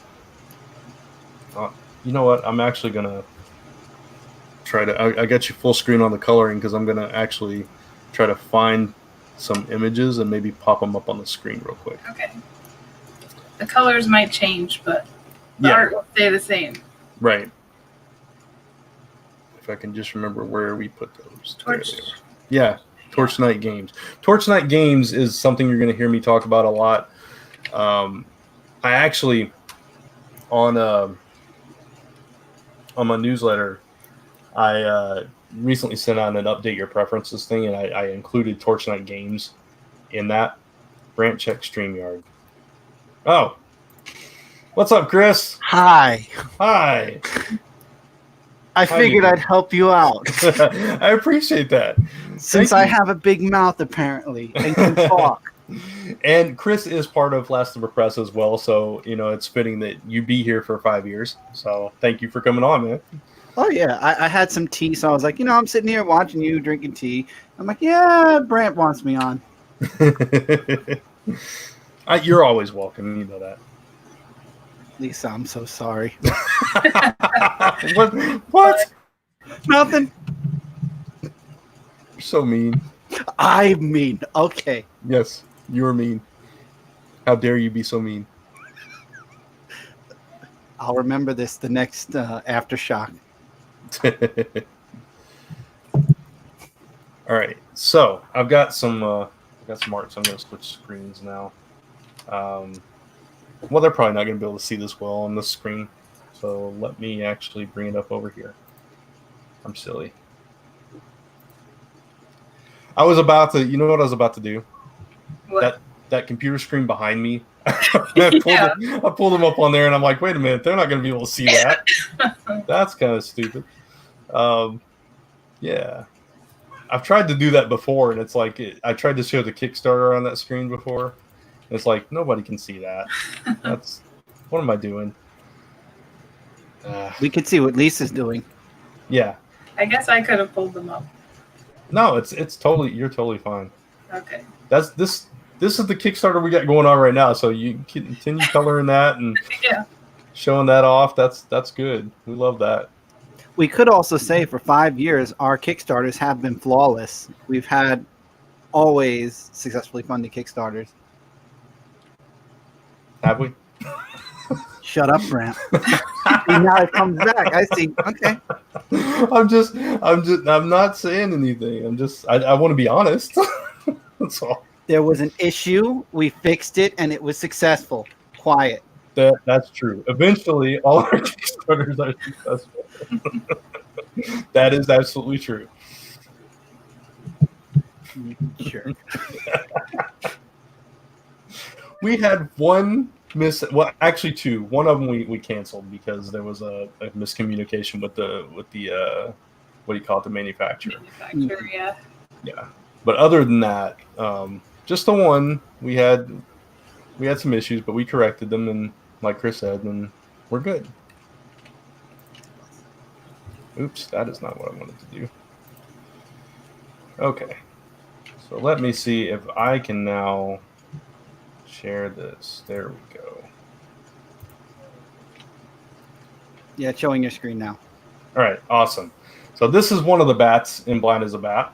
You know what? I'm actually going to try to... I got you full screen on the coloring because I'm going to actually try to find some images and maybe pop them up on the screen real quick. Okay. The colors might change, but... The art will stay the same. Right. If I can just remember where we put those. Torch Night Games. Torch Night Games is something you're going to hear me talk about a lot. I actually, on my newsletter, I recently sent out an update your preferences thing, and I included Torch Night Games in that. Brant check StreamYard. Oh. What's up, Chris? Hi. I figured I'd help you out. I appreciate that. Since I have a big mouth, apparently, and can talk. And Chris is part of Last of the Press as well, so, it's fitting that you be here for 5 years. So thank you for coming on, man. Oh, yeah. I had some tea, so I was like, I'm sitting here watching you drinking tea. I'm like, yeah, Brant wants me on. You're always welcome. You know that. Lisa, I'm so sorry. What? Nothing. You're so mean. I'm mean. Okay. Yes, you're mean. How dare you be so mean? I'll remember this the next aftershock. All right. So I've got some art, so I'm going to switch screens now. Well, they're probably not going to be able to see this well on this screen. So let me actually bring it up over here. I'm silly. I was about to, you know what I was about to do? What? That computer screen behind me. I pulled them up on there, and I'm like, wait a minute, they're not going to be able to see that. That's kind of stupid. Yeah. I've tried to do that before, and it's like, I tried to show the Kickstarter on that screen before. It's like, nobody can see that. What am I doing? We could see what Lisa's doing. Yeah. I guess I could have pulled them up. No, it's totally, you're totally fine. Okay. This is the Kickstarter we got going on right now, so you can continue coloring that and showing that off. That's good. We love that. We could also say for 5 years, our Kickstarters have been flawless. We've had always successfully funded Kickstarters. Have we? Shut up, Brant. Now it comes back. I see. Okay. I'm not saying anything. I want to be honest. That's all. There was an issue. We fixed it, and it was successful. Quiet. That's true. Eventually, all our Kickstarters are successful. That is absolutely true. Sure. We had one actually two. One of them we canceled because there was a miscommunication with the what do you call it, the manufacturer. Yeah. But other than that, just the one we had some issues, but we corrected them, and like Chris said, and we're good. Oops, that is not what I wanted to do. Okay. So let me see if I can now share this. There we go. Yeah, it's showing your screen now. All right, awesome. So this is one of the bats in Blind as a Bat.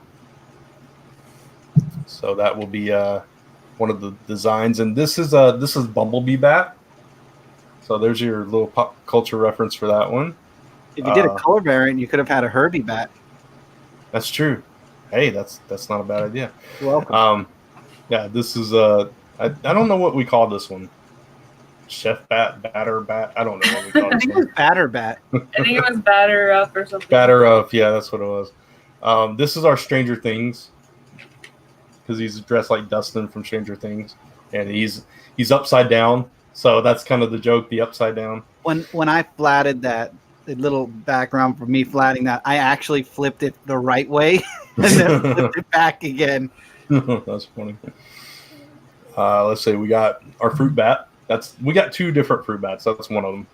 So that will be one of the designs, and this is Bumblebee Bat. So there's your little pop culture reference for that one. If you did a color variant, you could have had a Herbie Bat. That's true. Hey, that's not a bad idea. You're welcome. Yeah, this is I don't know what we call this one. Chef Bat, Batter Bat. I don't know what we call I this think one. it was Batter Bat. I think it was Batter Up or something. Batter Up, yeah, that's what it was. This is our Stranger Things, because he's dressed like Dustin from Stranger Things, and he's upside down. So that's kind of the joke, the upside down. When I flatted that, the little background for me flatting that, I actually flipped it the right way and then flipped it back again. That's funny. Let's say we got our fruit bat. We got two different fruit bats. That's one of them.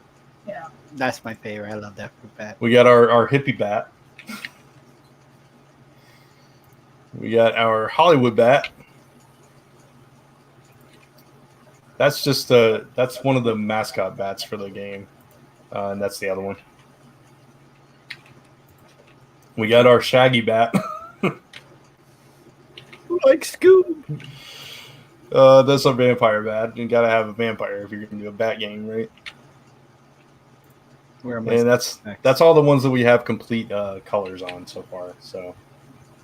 Yeah, that's my favorite. I love that fruit bat. We got our hippie bat. We got our Hollywood bat. That's just that's one of the mascot bats for the game, and that's the other one. We got our Shaggy bat. Like Scoob. That's a vampire bat. You gotta have a vampire if you're gonna do a bat game, right? And that's all the ones that we have complete colors on so far. So,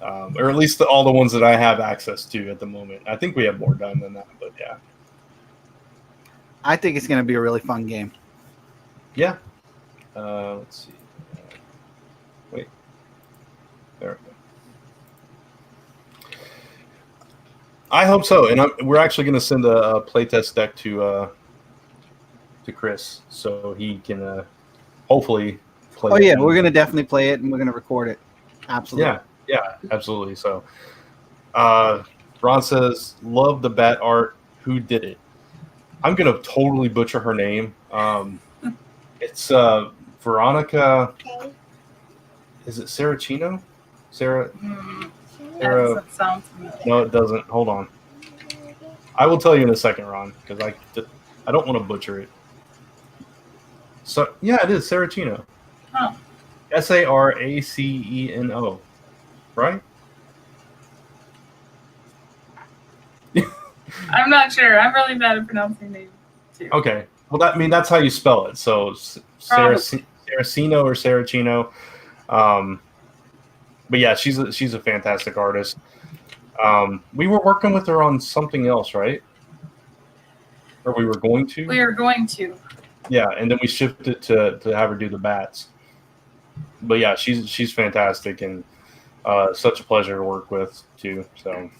or at least all the ones that I have access to at the moment. I think we have more done than that, but yeah. I think it's going to be a really fun game. Yeah. Let's see. Wait. There we go. I hope so, and we're actually going to send a playtest deck to Chris so he can hopefully play. Oh yeah, we're going to definitely play it, and we're going to record it. Absolutely. Yeah, absolutely. So, Ron says, "Love the bat art. Who did it?" I'm going to totally butcher her name. It's Veronica. Is it Saracino? Sarah. That doesn't sound familiar. No, it doesn't. Hold on. I will tell you in a second, Ron, because I don't want to butcher it. So yeah, it is Saracino. Oh. Saraceno, right? I'm not sure. I'm really bad at pronouncing names too. Okay. Well, that's how you spell it. So Saracino or Saracino. But yeah, she's a fantastic artist. We were working with her on something else, right? Or we were going to? We are going to. Yeah, and then we shifted to have her do the bats. But yeah, she's fantastic and such a pleasure to work with too. So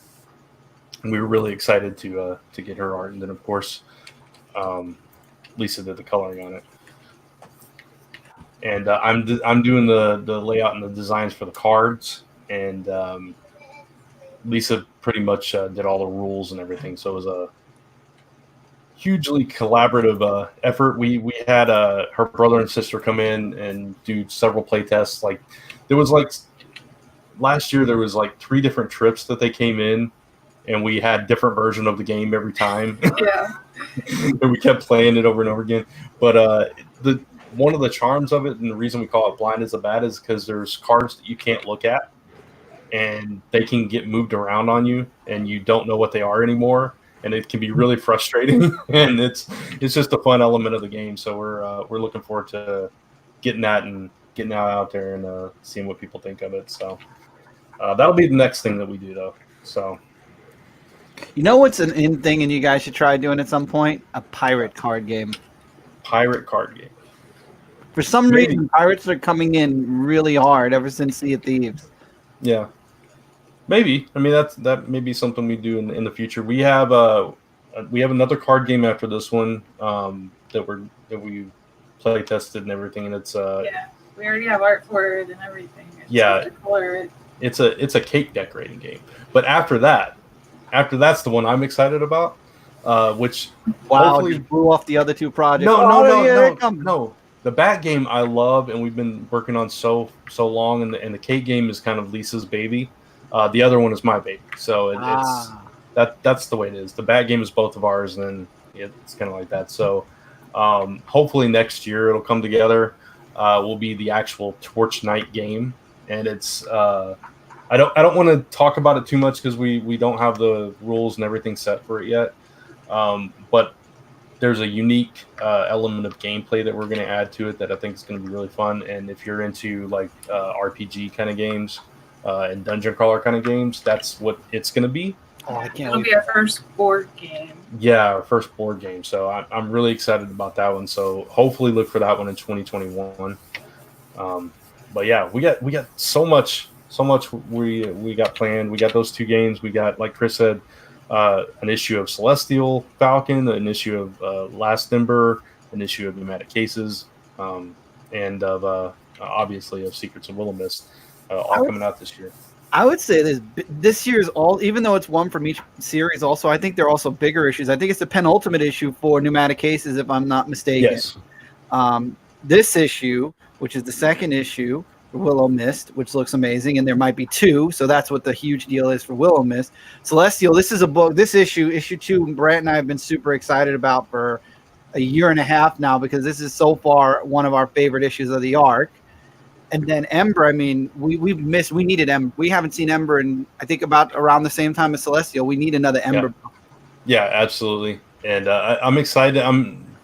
we were really excited to get her art, and then of course Lisa did the coloring on it. And I'm doing the layout and the designs for the cards, and Lisa pretty much did all the rules and everything. So it was a hugely collaborative effort. We had her brother and sister come in and do several play tests. Like there was last year there was 3 different trips that they came in, and we had different version of the game every time. Yeah. And we kept playing it over and over again. But one of the charms of it, and the reason we call it Blind as a Bat, is because there's cards that you can't look at, and they can get moved around on you, and you don't know what they are anymore, and it can be really frustrating. And it's just a fun element of the game. So we're looking forward to getting that out there and seeing what people think of it. So that'll be the next thing that we do, though. So. You know what's an in thing, and you guys should try doing at some point? A pirate card game. Pirate card game. For some reason, pirates are coming in really hard ever since Sea of Thieves. Yeah, maybe. I mean, that may be something we do in the future. We have another card game after this one that we play tested and everything, and it's yeah, we already have art for it and everything. It's it's a cake decorating game. But after that's the one I'm excited about. Which hopefully you blew off the other 2 projects. No. The bat game I love, and we've been working on so long, and the cake game is kind of Lisa's baby. The other one is my baby. So that's the way it is. The bat game is both of ours, and it's kind of like that. So hopefully next year it'll come together. Will be the actual Torch Night game, and it's I don't want to talk about it too much because we don't have the rules and everything set for it yet. But there's a unique element of gameplay that we're going to add to it that I think is going to be really fun. And if you're into RPG kind of games and dungeon crawler kind of games, that's what it's going to be. Oh, I can't. It'll be our first board game. Yeah, our first board game. So I'm really excited about that one. So hopefully look for that one in 2021. But yeah, we got so much we got planned. We got those 2 games. We got, like Chris said, an issue of Celestial Falcon, an issue of Last Ember, an issue of Pneumatic Cases, and of obviously of Secrets of Willowmyst, all coming out this year. I would say this year's all, even though it's one from each series, also I think they're also bigger issues. I think it's the penultimate issue for Pneumatic Cases, if I'm not mistaken. Yes. This issue, which is the second issue, Willowmyst, which looks amazing, and there might be 2, so that's what the huge deal is for Willowmyst. Celestial, this is a book. This issue 2, Brant and I have been super excited about for a year and a half now, because this is so far one of our favorite issues of the arc. And then Ember, I mean, we needed Ember. We haven't seen Ember in, I think, about around the same time as Celestial. We need another Ember. Yeah, absolutely. And I'm excited.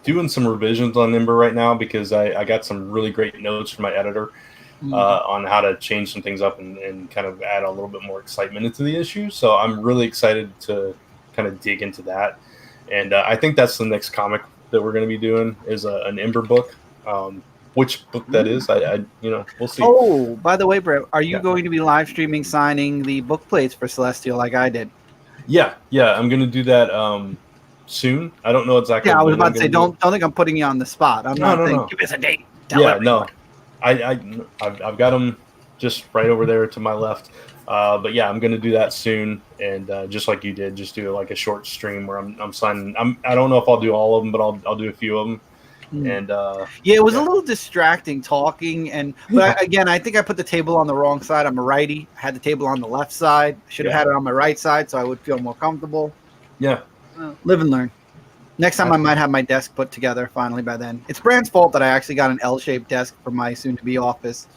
doing some revisions on Ember right now because I got some really great notes from my editor on how to change some things up and kind of add a little bit more excitement into the issue. So I'm really excited to kind of dig into that. And I think that's the next comic that we're going to be doing is an Ember book. Which book that is, I we'll see. Oh, by the way, Brett, are you going to be live streaming signing the book plates for Celestial like I did? Yeah, I'm going to do that soon. I don't know exactly. Yeah, I was about to say, don't think I'm putting you on the spot. I'm not saying give us a date. Tell everyone. I've got them just right over there to my left. But yeah, I'm going to do that soon, and just like you did, just do like a short stream where I'm signing. I don't know if I'll do all of them, but I'll do a few of them. And it was a little distracting talking, but again, I think I put the table on the wrong side. I'm a righty. I had the table on the left side. I should have had it on my right side so I would feel more comfortable. Yeah. Live and learn. Next time I might have my desk put together finally by then. It's Brand's fault that I actually got an L-shaped desk for my soon-to-be office.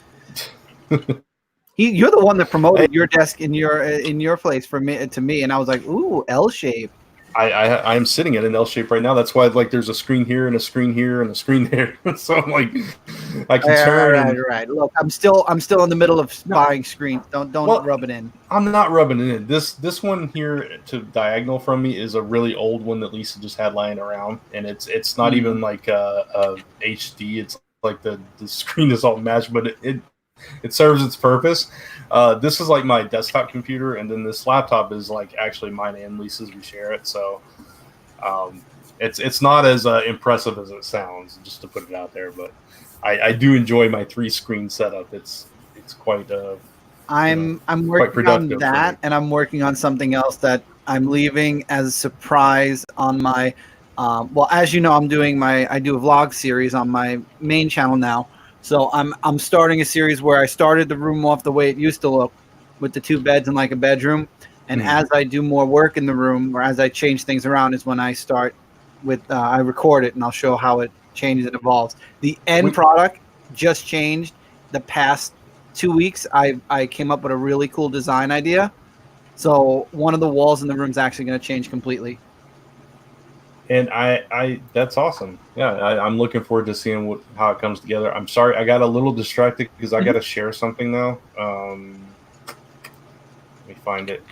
You're the one that promoted your desk in your place to me, and I was like, ooh, L-shape. I'm sitting in an L shape right now. That's why there's a screen here and a screen here and a screen there. So I'm like, I can turn. Right. Look, I'm still in the middle of buying screens. Don't rub it in. I'm not rubbing it in. This one here to diagonal from me is a really old one that Lisa just had lying around, and it's not even like a HD. It's like the screen is all matched, but it serves its purpose. This is like my desktop computer, and then this laptop is like actually mine and Lisa's. We share it, so it's not as impressive as it sounds. Just to put it out there, but I do enjoy my 3-screen setup. It's quite. I'm working on that, and I'm working on something else that I'm leaving as a surprise on my. Well, as you know, I do a vlog series on my main channel now. So I'm starting a series where I started the room off the way it used to look, with the 2 beds and like a bedroom. And as I do more work in the room, or as I change things around, is when I start with I record it and I'll show how it changes and evolves. The end product just changed. The past 2 weeks, I came up with a really cool design idea. So one of the walls in the room is actually going to change completely. And I that's awesome. Yeah, I'm looking forward to seeing how it comes together. I'm sorry, I got a little distracted because I got to share something now. Let me find it.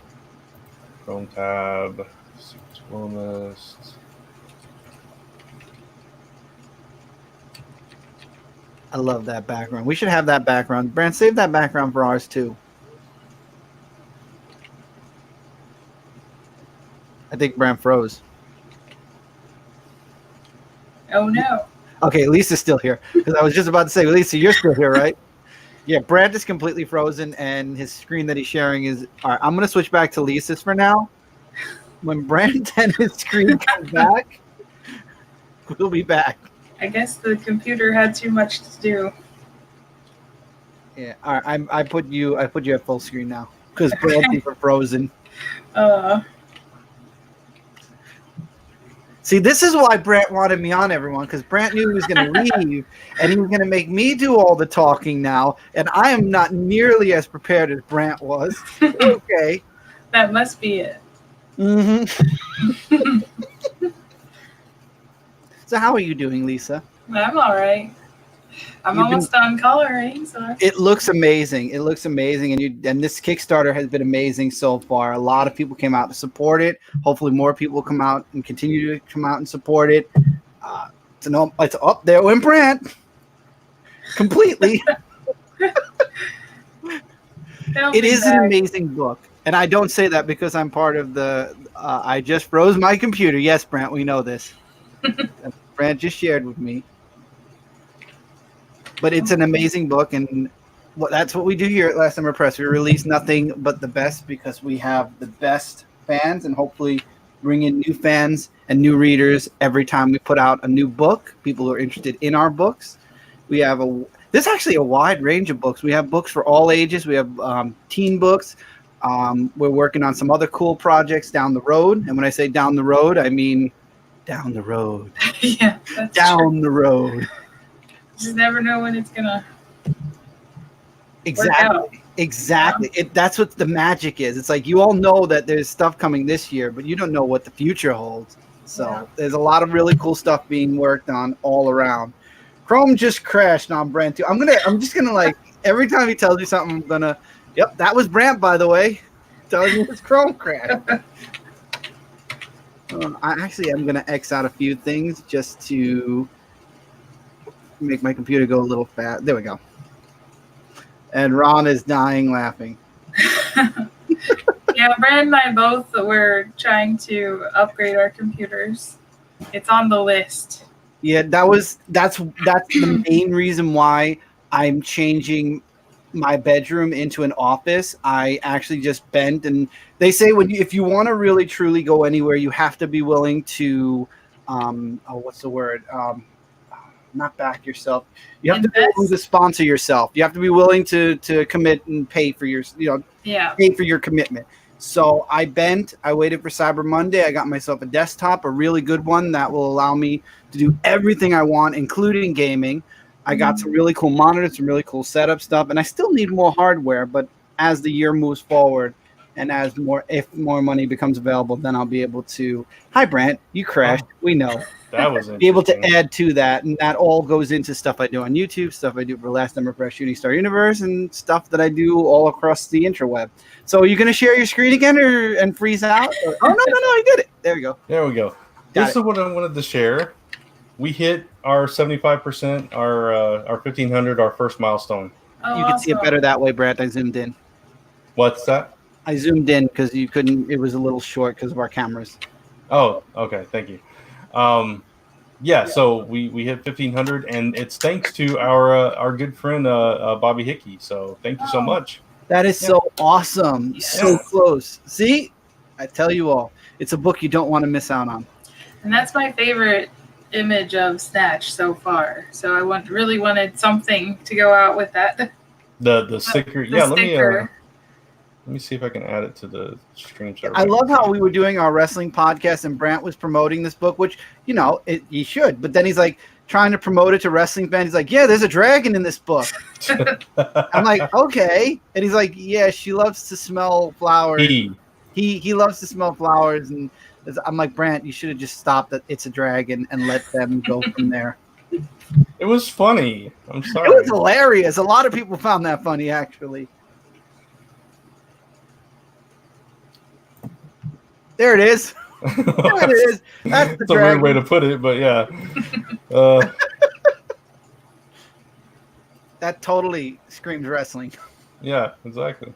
Chrome tab. Secrets of Willowmyst. I love that background. We should have that background. Brand, save that background for ours too. I think Brand froze. Oh no. Okay, Lisa's still here. Because I was just about to say, Lisa, you're still here, right? Yeah, Brad is completely frozen, and his screen that he's sharing is. All right, I'm going to switch back to Lisa's for now. When Brandon his screen comes back, we'll be back. I guess the computer had too much to do. Yeah, all right. I put you at full screen now because Brandon's frozen. See, this is why Brant wanted me on, everyone, because Brant knew he was going to leave, and he was going to make me do all the talking now, and I am not nearly as prepared as Brant was. Okay. That must be it. Mm-hmm. So how are you doing, Lisa? I'm all right. I'm almost done coloring. So it looks amazing. It looks amazing, and this Kickstarter has been amazing so far. A lot of people came out to support it. Hopefully, more people will come out and continue to come out and support it. It's up there with Brant completely. It is an amazing book, and I don't say that because I'm part of the. I just froze my computer. Yes, Brant, we know this. Brant just shared with me. But it's an amazing book, and that's what we do here at Last Summer Press. We release nothing but the best because we have the best fans, and hopefully bring in new fans and new readers every time we put out a new book. People are interested in our books. We have there's actually a wide range of books. We have books for all ages. We have teen books. We're working on some other cool projects down the road, and when I say down the road, I mean down the road. Yeah, that's down true. The road. Just never know when it's gonna exactly that's what the magic is. It's like you all know that there's stuff coming this year, but you don't know what the future holds. So there's a lot of really cool stuff being worked on all around. Chrome just crashed on Brand 2. I'm just gonna like every time he tells me something, I'm gonna, yep, that was Brant, by the way. Telling you his Chrome crashed. I'm gonna X out a few things just to make my computer go a little fast. There we go. And Ron is dying laughing. Yeah, Brand and I both were trying to upgrade our computers. It's on the list. Yeah, that's the main reason why I'm changing my bedroom into an office. I actually just bent, and they say if you want to really truly go anywhere, you have to be willing to what's the word? Not back yourself. You have to be willing to sponsor yourself. You have to be willing to commit and pay for your pay for your commitment. So I bent. I waited for Cyber Monday. I got myself a desktop, a really good one that will allow me to do everything I want, including gaming. I got some really cool monitors, some really cool setup stuff, and I still need more hardware. But as the year moves forward, and if more money becomes available, then I'll be able to. Hi, Brant. You crashed. We know. That was be able to add to that, and that all goes into stuff I do on YouTube, stuff I do for Last Ember Press Shooting Star Universe, and stuff that I do all across the interweb. So, are you going to share your screen again and freeze out? Oh no, I did it. There we go. There we go. This is what I wanted to share. We hit our 75%, our 1500, our first milestone. Oh, you can see it better that way, Brad. I zoomed in. What's that? I zoomed in because you couldn't. It was a little short because of our cameras. Oh, okay. Thank you. So we hit 1500, and it's thanks to our good friend Bobby Hickey. So thank you so much. That is so awesome. So close. See, I tell you all, it's a book you don't want to miss out on. And that's my favorite image of Snatch so far. So I really wanted something to go out with that. The sticker. Sticker. Let me see if I can add it to the stream. I love how we were doing our wrestling podcast and Brant was promoting this book, which, he should. But then he's like trying to promote it to wrestling fans. He's like, yeah, there's a dragon in this book. I'm like, okay. And he's like, yeah, she loves to smell flowers. He loves to smell flowers. And I'm like, Brant, you should have just stopped at It's a Dragon and let them go from there. It was funny. I'm sorry. It was hilarious. A lot of people found that funny, actually. There it is. There it is. That's a weird way to put it, but yeah. That totally screams wrestling. Yeah, exactly.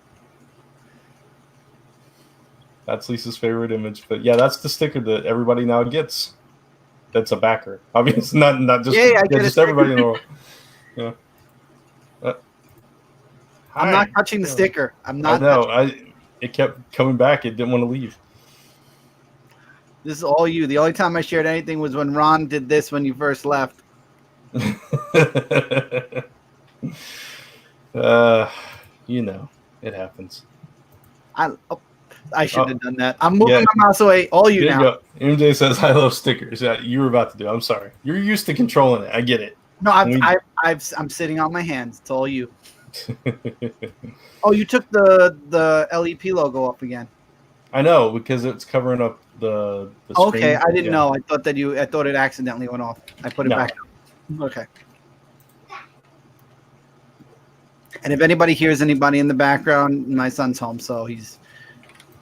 That's Lisa's favorite image, but yeah, that's the sticker that everybody now gets. That's a backer. I mean, it's not just just everybody in the world. Yeah. I'm not touching the sticker. I'm not. No, it kept coming back. It didn't want to leave. This is all you. The only time I shared anything was when Ron did this when you first left. It happens. I should have done that. I'm moving my mouse away. All you now. Go. MJ says, I love stickers. Yeah, you were about to do. I'm sorry. You're used to controlling it. I get it. No, I'm sitting on my hands. It's all you. Oh, you took the LEP logo up again. I know, because it's covering up the okay, screen. I didn't know. I thought it accidentally went off. I put it back up. Okay. And if anybody hears anybody in the background, my son's home, so he's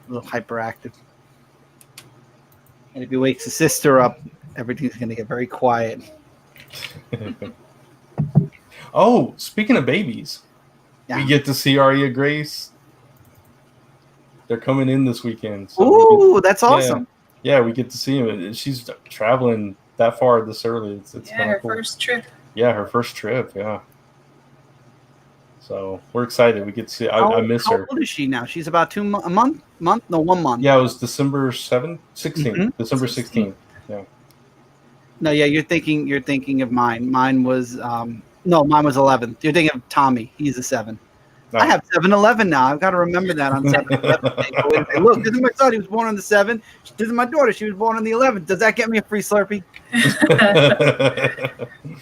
a little hyperactive. And if he wakes his sister up, everything's going to get very quiet. Oh, speaking of babies, we get to see Aria Grace. They're coming in this weekend. So that's awesome. Yeah, we get to see him. She's traveling that far this early. It's her cool. First trip. Yeah, her first trip. Yeah. So we're excited. We get to see. I miss her. How old is she now? She's about 1 month. No, 1 month. Yeah, it was December 16th. Mm-hmm. December 16th. Yeah. No, yeah, you're thinking of mine. Mine was mine was 11th. You're thinking of Tommy. He's a 7. No. I have 7-11 now. I've got to remember that on 7-11. Look, this is my son. He was born on the 7th. This is my daughter. She was born on the 11th. Does that get me a free Slurpee?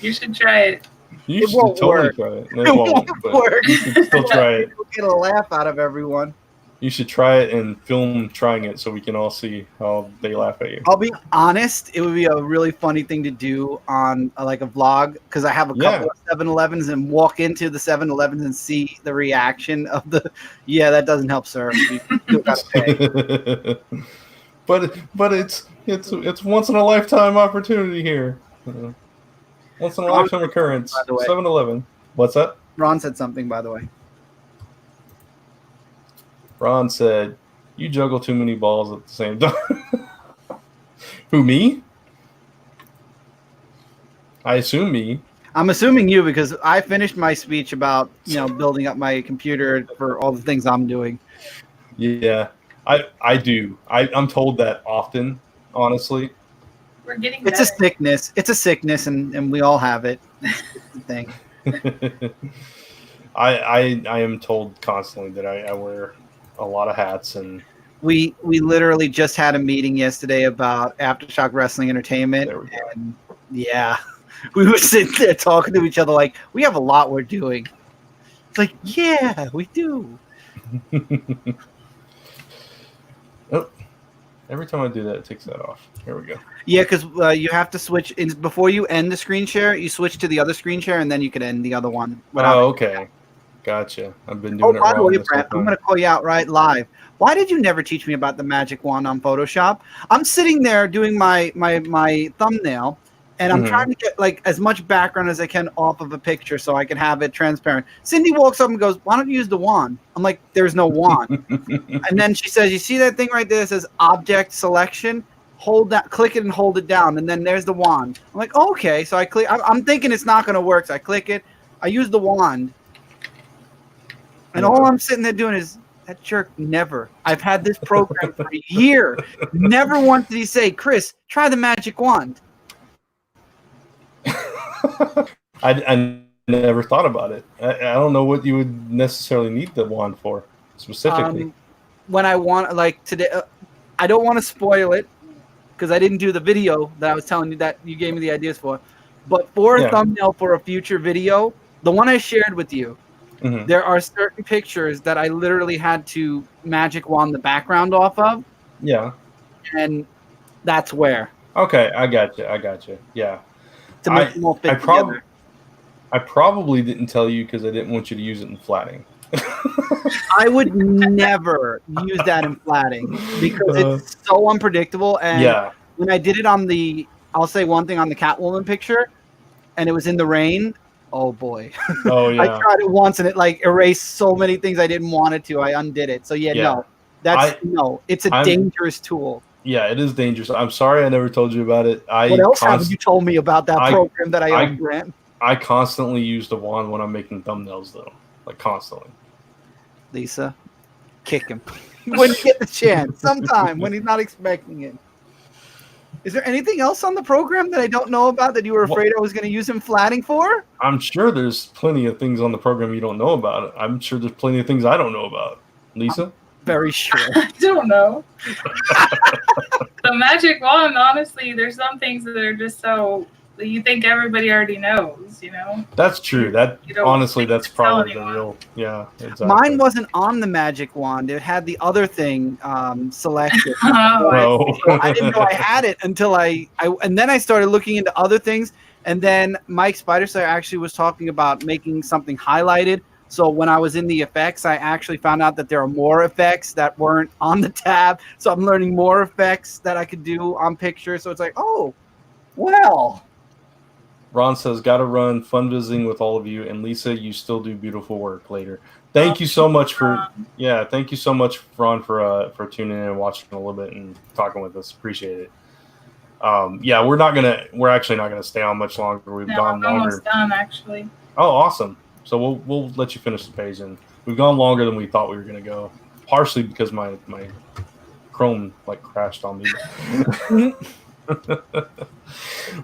You should try it. You should totally try it. It won't work. You should still try it. You'll get a laugh out of everyone. You should try it and film trying it so we can all see how they laugh at you. I'll be honest, it would be a really funny thing to do on like a vlog because I have a couple of 7-Elevens and walk into the 7-Elevens and see the reaction of the. Yeah, that doesn't help, sir. You still gotta pay. but it's once in a lifetime opportunity here. Once in a lifetime occurrence. 7-Eleven. What's that? Ron said something, by the way. Ron said, "You juggle too many balls at the same time." Who, me? I assume me. I'm assuming you because I finished my speech about building up my computer for all the things I'm doing. Yeah, I do. I'm told that often. Honestly, we're getting. It's better. A sickness. It's a sickness, and we all have it. It's the thing. I am told constantly that I wear a lot of hats, and we literally just had a meeting yesterday about Aftershock Wrestling Entertainment, and yeah, we were sitting there talking to each other like we have a lot we're doing. It's like, yeah, we do. Oh, every time I do that, it takes that off. Here we go. Yeah, because you have to switch before you end the screen share. You switch to the other screen share, and then you can end the other one. Oh, okay. Gotcha. I've been doing it wrong. By the way, Brent, I'm going to call you out right live. Why did you never teach me about the magic wand on Photoshop? I'm sitting there doing my thumbnail, and I'm trying to get like as much background as I can off of a picture so I can have it transparent. Cindy walks up and goes, "Why don't you use the wand?" I'm like, "There's no wand." And then she says, "You see that thing right there that says object selection? Hold that, click it and hold it down, and then there's the wand." I'm like, oh, "Okay." So I click. I'm thinking it's not going to work, so I click it. I use the wand. And all I'm sitting there doing is, that jerk never. I've had this program for a year. Never once did he say, "Chris, try the magic wand." I never thought about it. I don't know what you would necessarily need the wand for specifically. When I want, like today, I don't want to spoil it because I didn't do the video that I was telling you that you gave me the ideas for. But for a thumbnail for a future video, the one I shared with you, there are certain pictures that I literally had to magic wand the background off of. Yeah. And that's where. Okay, I got you. Yeah. To make them all fit together. I probably didn't tell you because I didn't want you to use it in flatting. I would never use that in flatting because it's so unpredictable. And when I did it on I'll say one thing on the Catwoman picture, and it was in the rain. Oh boy. Oh yeah. I tried it once and it like erased so many things I didn't want it to. I undid it. So no, it's a dangerous tool. Yeah, it is dangerous. I'm sorry I never told you about it. What else haven't you told me about that program that I own, Grant? I constantly use the wand when I'm making thumbnails though. Like constantly. Lisa, kick him when you get the chance. Sometime when he's not expecting it. Is there anything else on the program that I don't know about that you were afraid I was going to use him flatting for? I'm sure there's plenty of things on the program you don't know about. I'm sure there's plenty of things I don't know about. Lisa? I'm very sure. I don't know. The magic wand, honestly, there's some things that are just so you think everybody already knows, That's true. That's probably the real. Yeah, exactly. Mine wasn't on the magic wand. It had the other thing selected. I didn't know I had it until and then I started looking into other things. And then Mike Spiderslayer actually was talking about making something highlighted. So when I was in the effects, I actually found out that there are more effects that weren't on the tab. So I'm learning more effects that I could do on pictures. So it's like, oh, well. Ron says, "Got to run. Fun visiting with all of you." And Lisa, you still do beautiful work later. Thank you so much thank you so much, Ron, for tuning in and watching a little bit and talking with us. Appreciate it. We're actually not gonna stay on much longer. We've gone longer. Almost done, actually. Oh, awesome. So we'll let you finish the page, and we've gone longer than we thought we were gonna go. Partially because my Chrome crashed on me.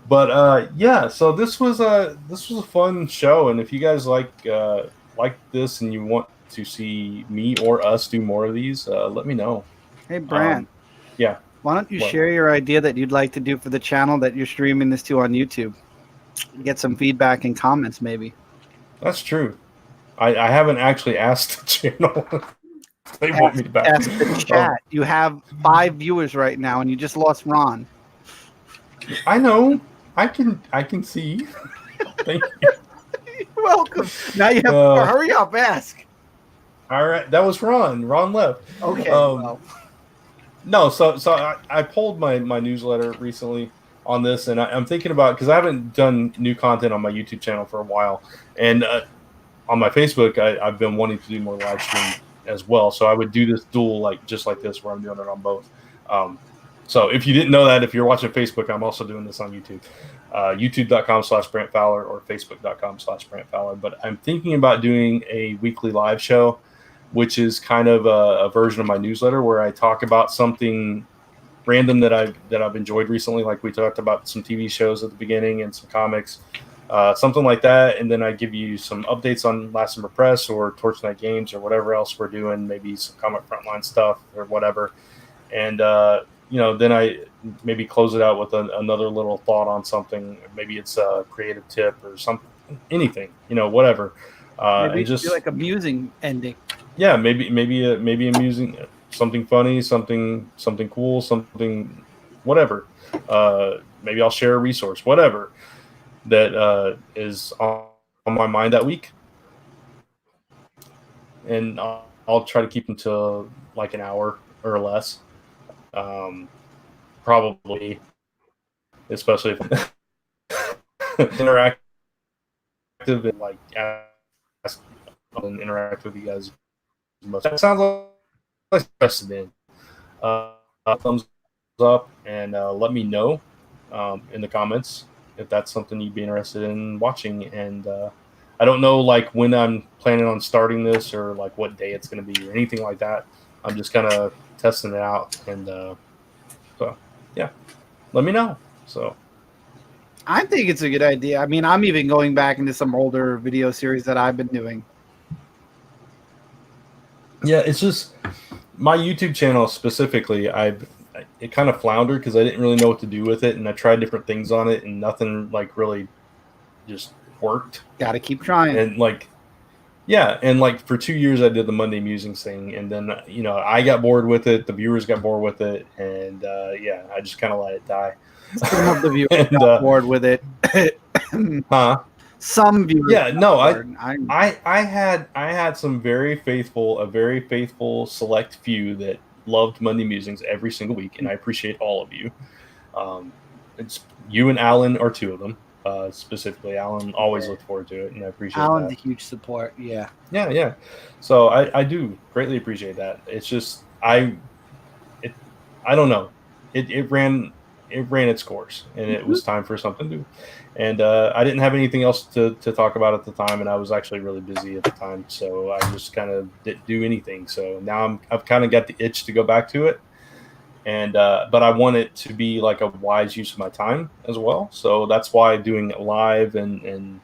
But so this was a fun show, and if you guys like this and you want to see me or us do more of these, let me know. Hey, Brant. Yeah. Why don't you share your idea that you'd like to do for the channel that you're streaming this to on YouTube? Get some feedback and comments, maybe. That's true. I haven't actually asked the channel. They want me back. Ask the chat. You have 5 viewers right now, and you just lost Ron. I know. I can see. Thank you. You're welcome. Now you have to hurry up. Ask. All right, that was Ron. Ron left. Okay. Well. No, so I pulled my newsletter recently on this, and I'm thinking about, because I haven't done new content on my YouTube channel for a while, and on my Facebook I've been wanting to do more live stream as well. So I would do this dual, just like this, where I'm doing it on both. So if you didn't know that, if you're watching Facebook, I'm also doing this on YouTube, youtube.com/Brant Fowler or facebook.com/Brant Fowler. But I'm thinking about doing a weekly live show, which is kind of a version of my newsletter where I talk about something random that I've enjoyed recently. Like we talked about some TV shows at the beginning and some comics, something like that. And then I give you some updates on Last Summer Press or Torch Night Games or whatever else we're doing, maybe some Comic Frontline stuff or whatever. And, then I maybe close it out with another little thought on something. Maybe it's a creative tip or something, anything, whatever. Maybe just like a musing ending. Yeah, maybe amusing, something funny, something cool, something whatever. Maybe I'll share a resource, whatever that is on my mind that week, and I'll try to keep them to like an hour or less, probably, especially if interactive and like ask and interact with you guys. That sounds like interested in. Thumbs up and let me know in the comments if that's something you'd be interested in watching. And I don't know when I'm planning on starting this or what day it's going to be or anything like that. I'm just kind of testing it out, and so yeah, let me know. So I think it's a good idea. I mean, I'm even going back into some older video series that I've been doing. Yeah, it's just my YouTube channel specifically. It kind of floundered because I didn't really know what to do with it, and I tried different things on it, and nothing really just worked. Got to keep trying. And for 2 years I did the Monday Musings thing, and then I got bored with it. The viewers got bored with it, and I just kind of let it die. Some of the viewers got bored with it. Huh? Some viewers. Yeah, no, I had some very faithful select few that loved Monday Musings every single week, and I appreciate all of you. It's you and Alan are two of them. Specifically, Alan always looked forward to it, and I appreciate Alan's that. a huge support. Yeah. So I do greatly appreciate that. It's just I don't know. It ran its course, and it was time for something new. And I didn't have anything else to talk about at the time, and I was actually really busy at the time, so I just kind of didn't do anything. So now I've kind of got the itch to go back to it, and but I want it to be like a wise use of my time as well. So that's why doing it live and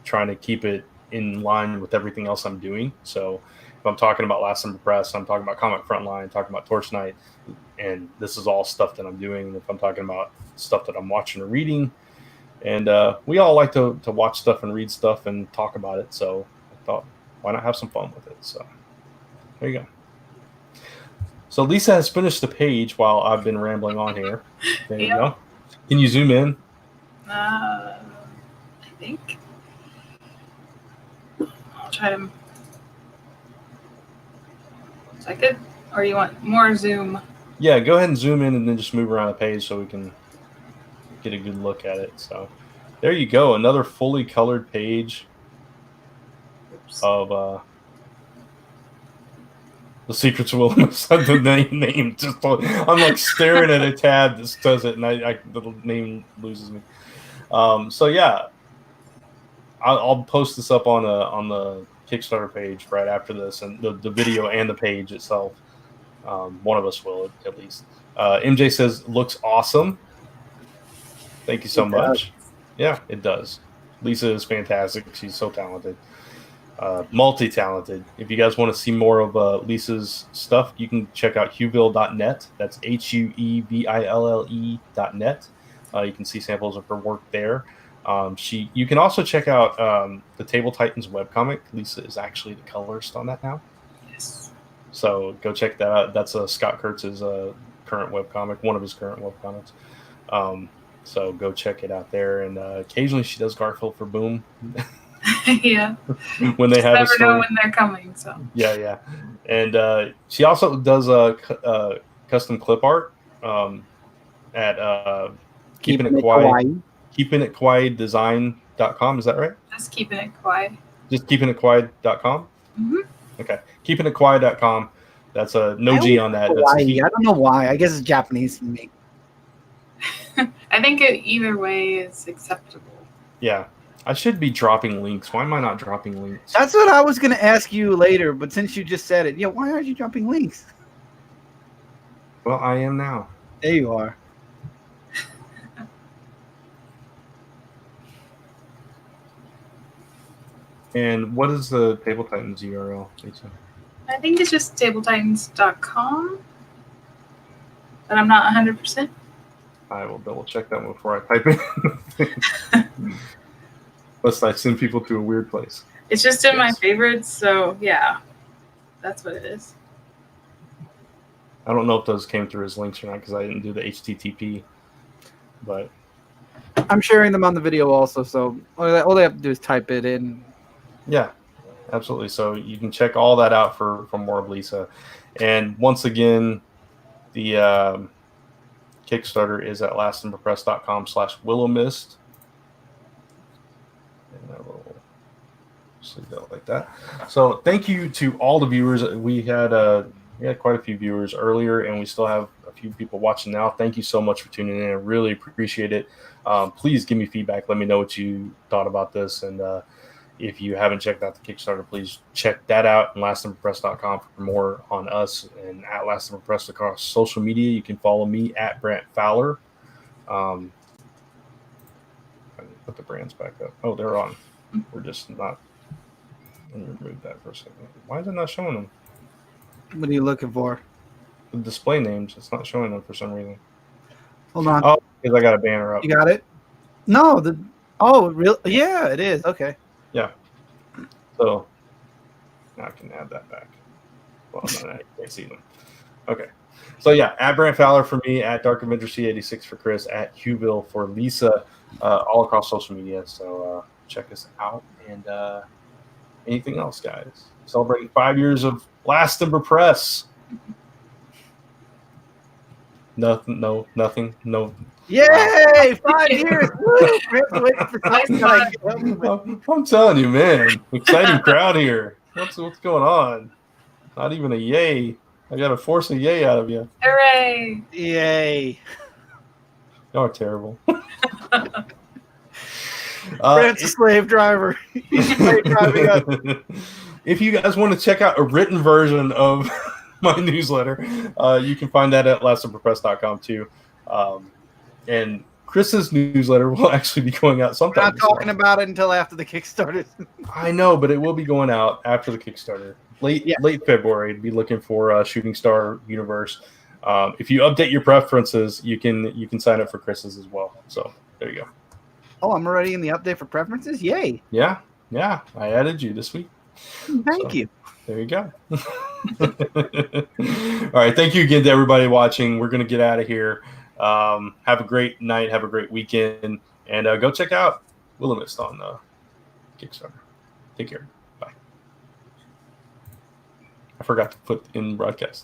trying to keep it in line with everything else I'm doing. So if I'm talking about Last Summer Press, I'm talking about Comic Frontline, talking about Torch Night, and this is all stuff that I'm doing. If I'm talking about stuff that I'm watching or reading, and we all like to watch stuff and read stuff and talk about it. So I thought, why not have some fun with it? So there you go. So Lisa has finished the page while I've been rambling on here. There you go. Can you zoom in? I think. I'll try to. Is that good? Or you want more zoom? Yeah, go ahead and zoom in and then just move around the page so we can get a good look at it. So there you go. Another fully colored page of the Secrets of Willowmyst. The name just I'm staring at a tab that does it, and the name loses me. So yeah, I'll post this up on the Kickstarter page right after this, and the video and the page itself. One of us will, at least. MJ says, looks awesome. Thank you so much. Yeah, it does. Lisa is fantastic. She's so talented. Multi-talented. If you guys want to see more of Lisa's stuff, you can check out hueville.net. That's HUEVILLE.net. You can see samples of her work there. You can also check out the Table Titans webcomic. Lisa is actually the colorist on that now. Yes. So go check that out. That's Scott Kurtz's current webcomic, one of his current webcomics. So go check it out there. And occasionally she does Garfield for Boom. Yeah. When they have a Never story. know when they're coming. So. Yeah. And she also does custom clip art at Keeping It Quiet. KeepingItQuietDesign.com. Is that right? Just keeping it quiet. Just KeepingItQuiet.com? Mm-hmm. Okay. KeepingItQuiet.com. That's a no G on that. That's I don't know why. I guess it's Japanese for me. I think either way is acceptable. Yeah. I should be dropping links. Why am I not dropping links? That's what I was going to ask you later, but since you just said it, yeah, why aren't you dropping links? Well, I am now. There you are. And what is the Table Titans URL, Lisa? I think it's just tabletitans.com, but I'm not 100%. I will double check that before I type in. Lest I send people to a weird place. It's just in my favorites, so yeah, that's what it is. I don't know if those came through as links or not because I didn't do the HTTP, but I'm sharing them on the video also, so all they have to do is type it in. Yeah, absolutely. So you can check all that out for more of Lisa. And once again, the Kickstarter is at lastemberpress.com/Willowmyst. And I will just leave that like that. So thank you to all the viewers. We had quite a few viewers earlier, and we still have a few people watching now. Thank you so much for tuning in. I really appreciate it. Please give me feedback. Let me know what you thought about this. And if you haven't checked out the Kickstarter, please check that out and lastemberpress.com for more on us and at lastemberpress across social media. You can follow me at Brant Fowler. I can put the brands back up. Oh, they're on. We're just not. Let me remove that for a second. Why is it not showing them? What are you looking for? The display names. It's not showing them for some reason. Hold on. Oh, because I got a banner up. You got it? No. Real? Yeah, it is. Okay. Yeah. So now I can add that back. Well, no, I can't see them. Okay. So yeah, at Brant Fowler for me, at Dark Avenger C86 for Chris, at Hueville for Lisa, all across social media. So check us out. And anything else, guys? Celebrating 5 years of Last Ember Press. Nothing. Yay! 5 years. Woo! I'm telling you, man. Exciting crowd here. What's going on? Not even a yay. I got to force a yay out of you. Hooray! Yay! Y'all are terrible. Brant's a slave driver. He's slave driving us. If you guys want to check out a written version of my newsletter, you can find that at lastemberpress.com too. And Chris's newsletter will actually be going out sometime. We're not talking about it until after the Kickstarter. I know, but it will be going out after the Kickstarter. Late February. Be looking for Shooting Star Universe. If you update your preferences, you can sign up for Chris's as well. So there you go. Oh, I'm already in the update for preferences. Yay! Yeah. I added you this week. Thank you. There you go. All right. Thank you again to everybody watching. We're going to get out of here. Have a great night. Have a great weekend. And go check out Willowmyst on Kickstarter. Take care. Bye. I forgot to put in broadcast.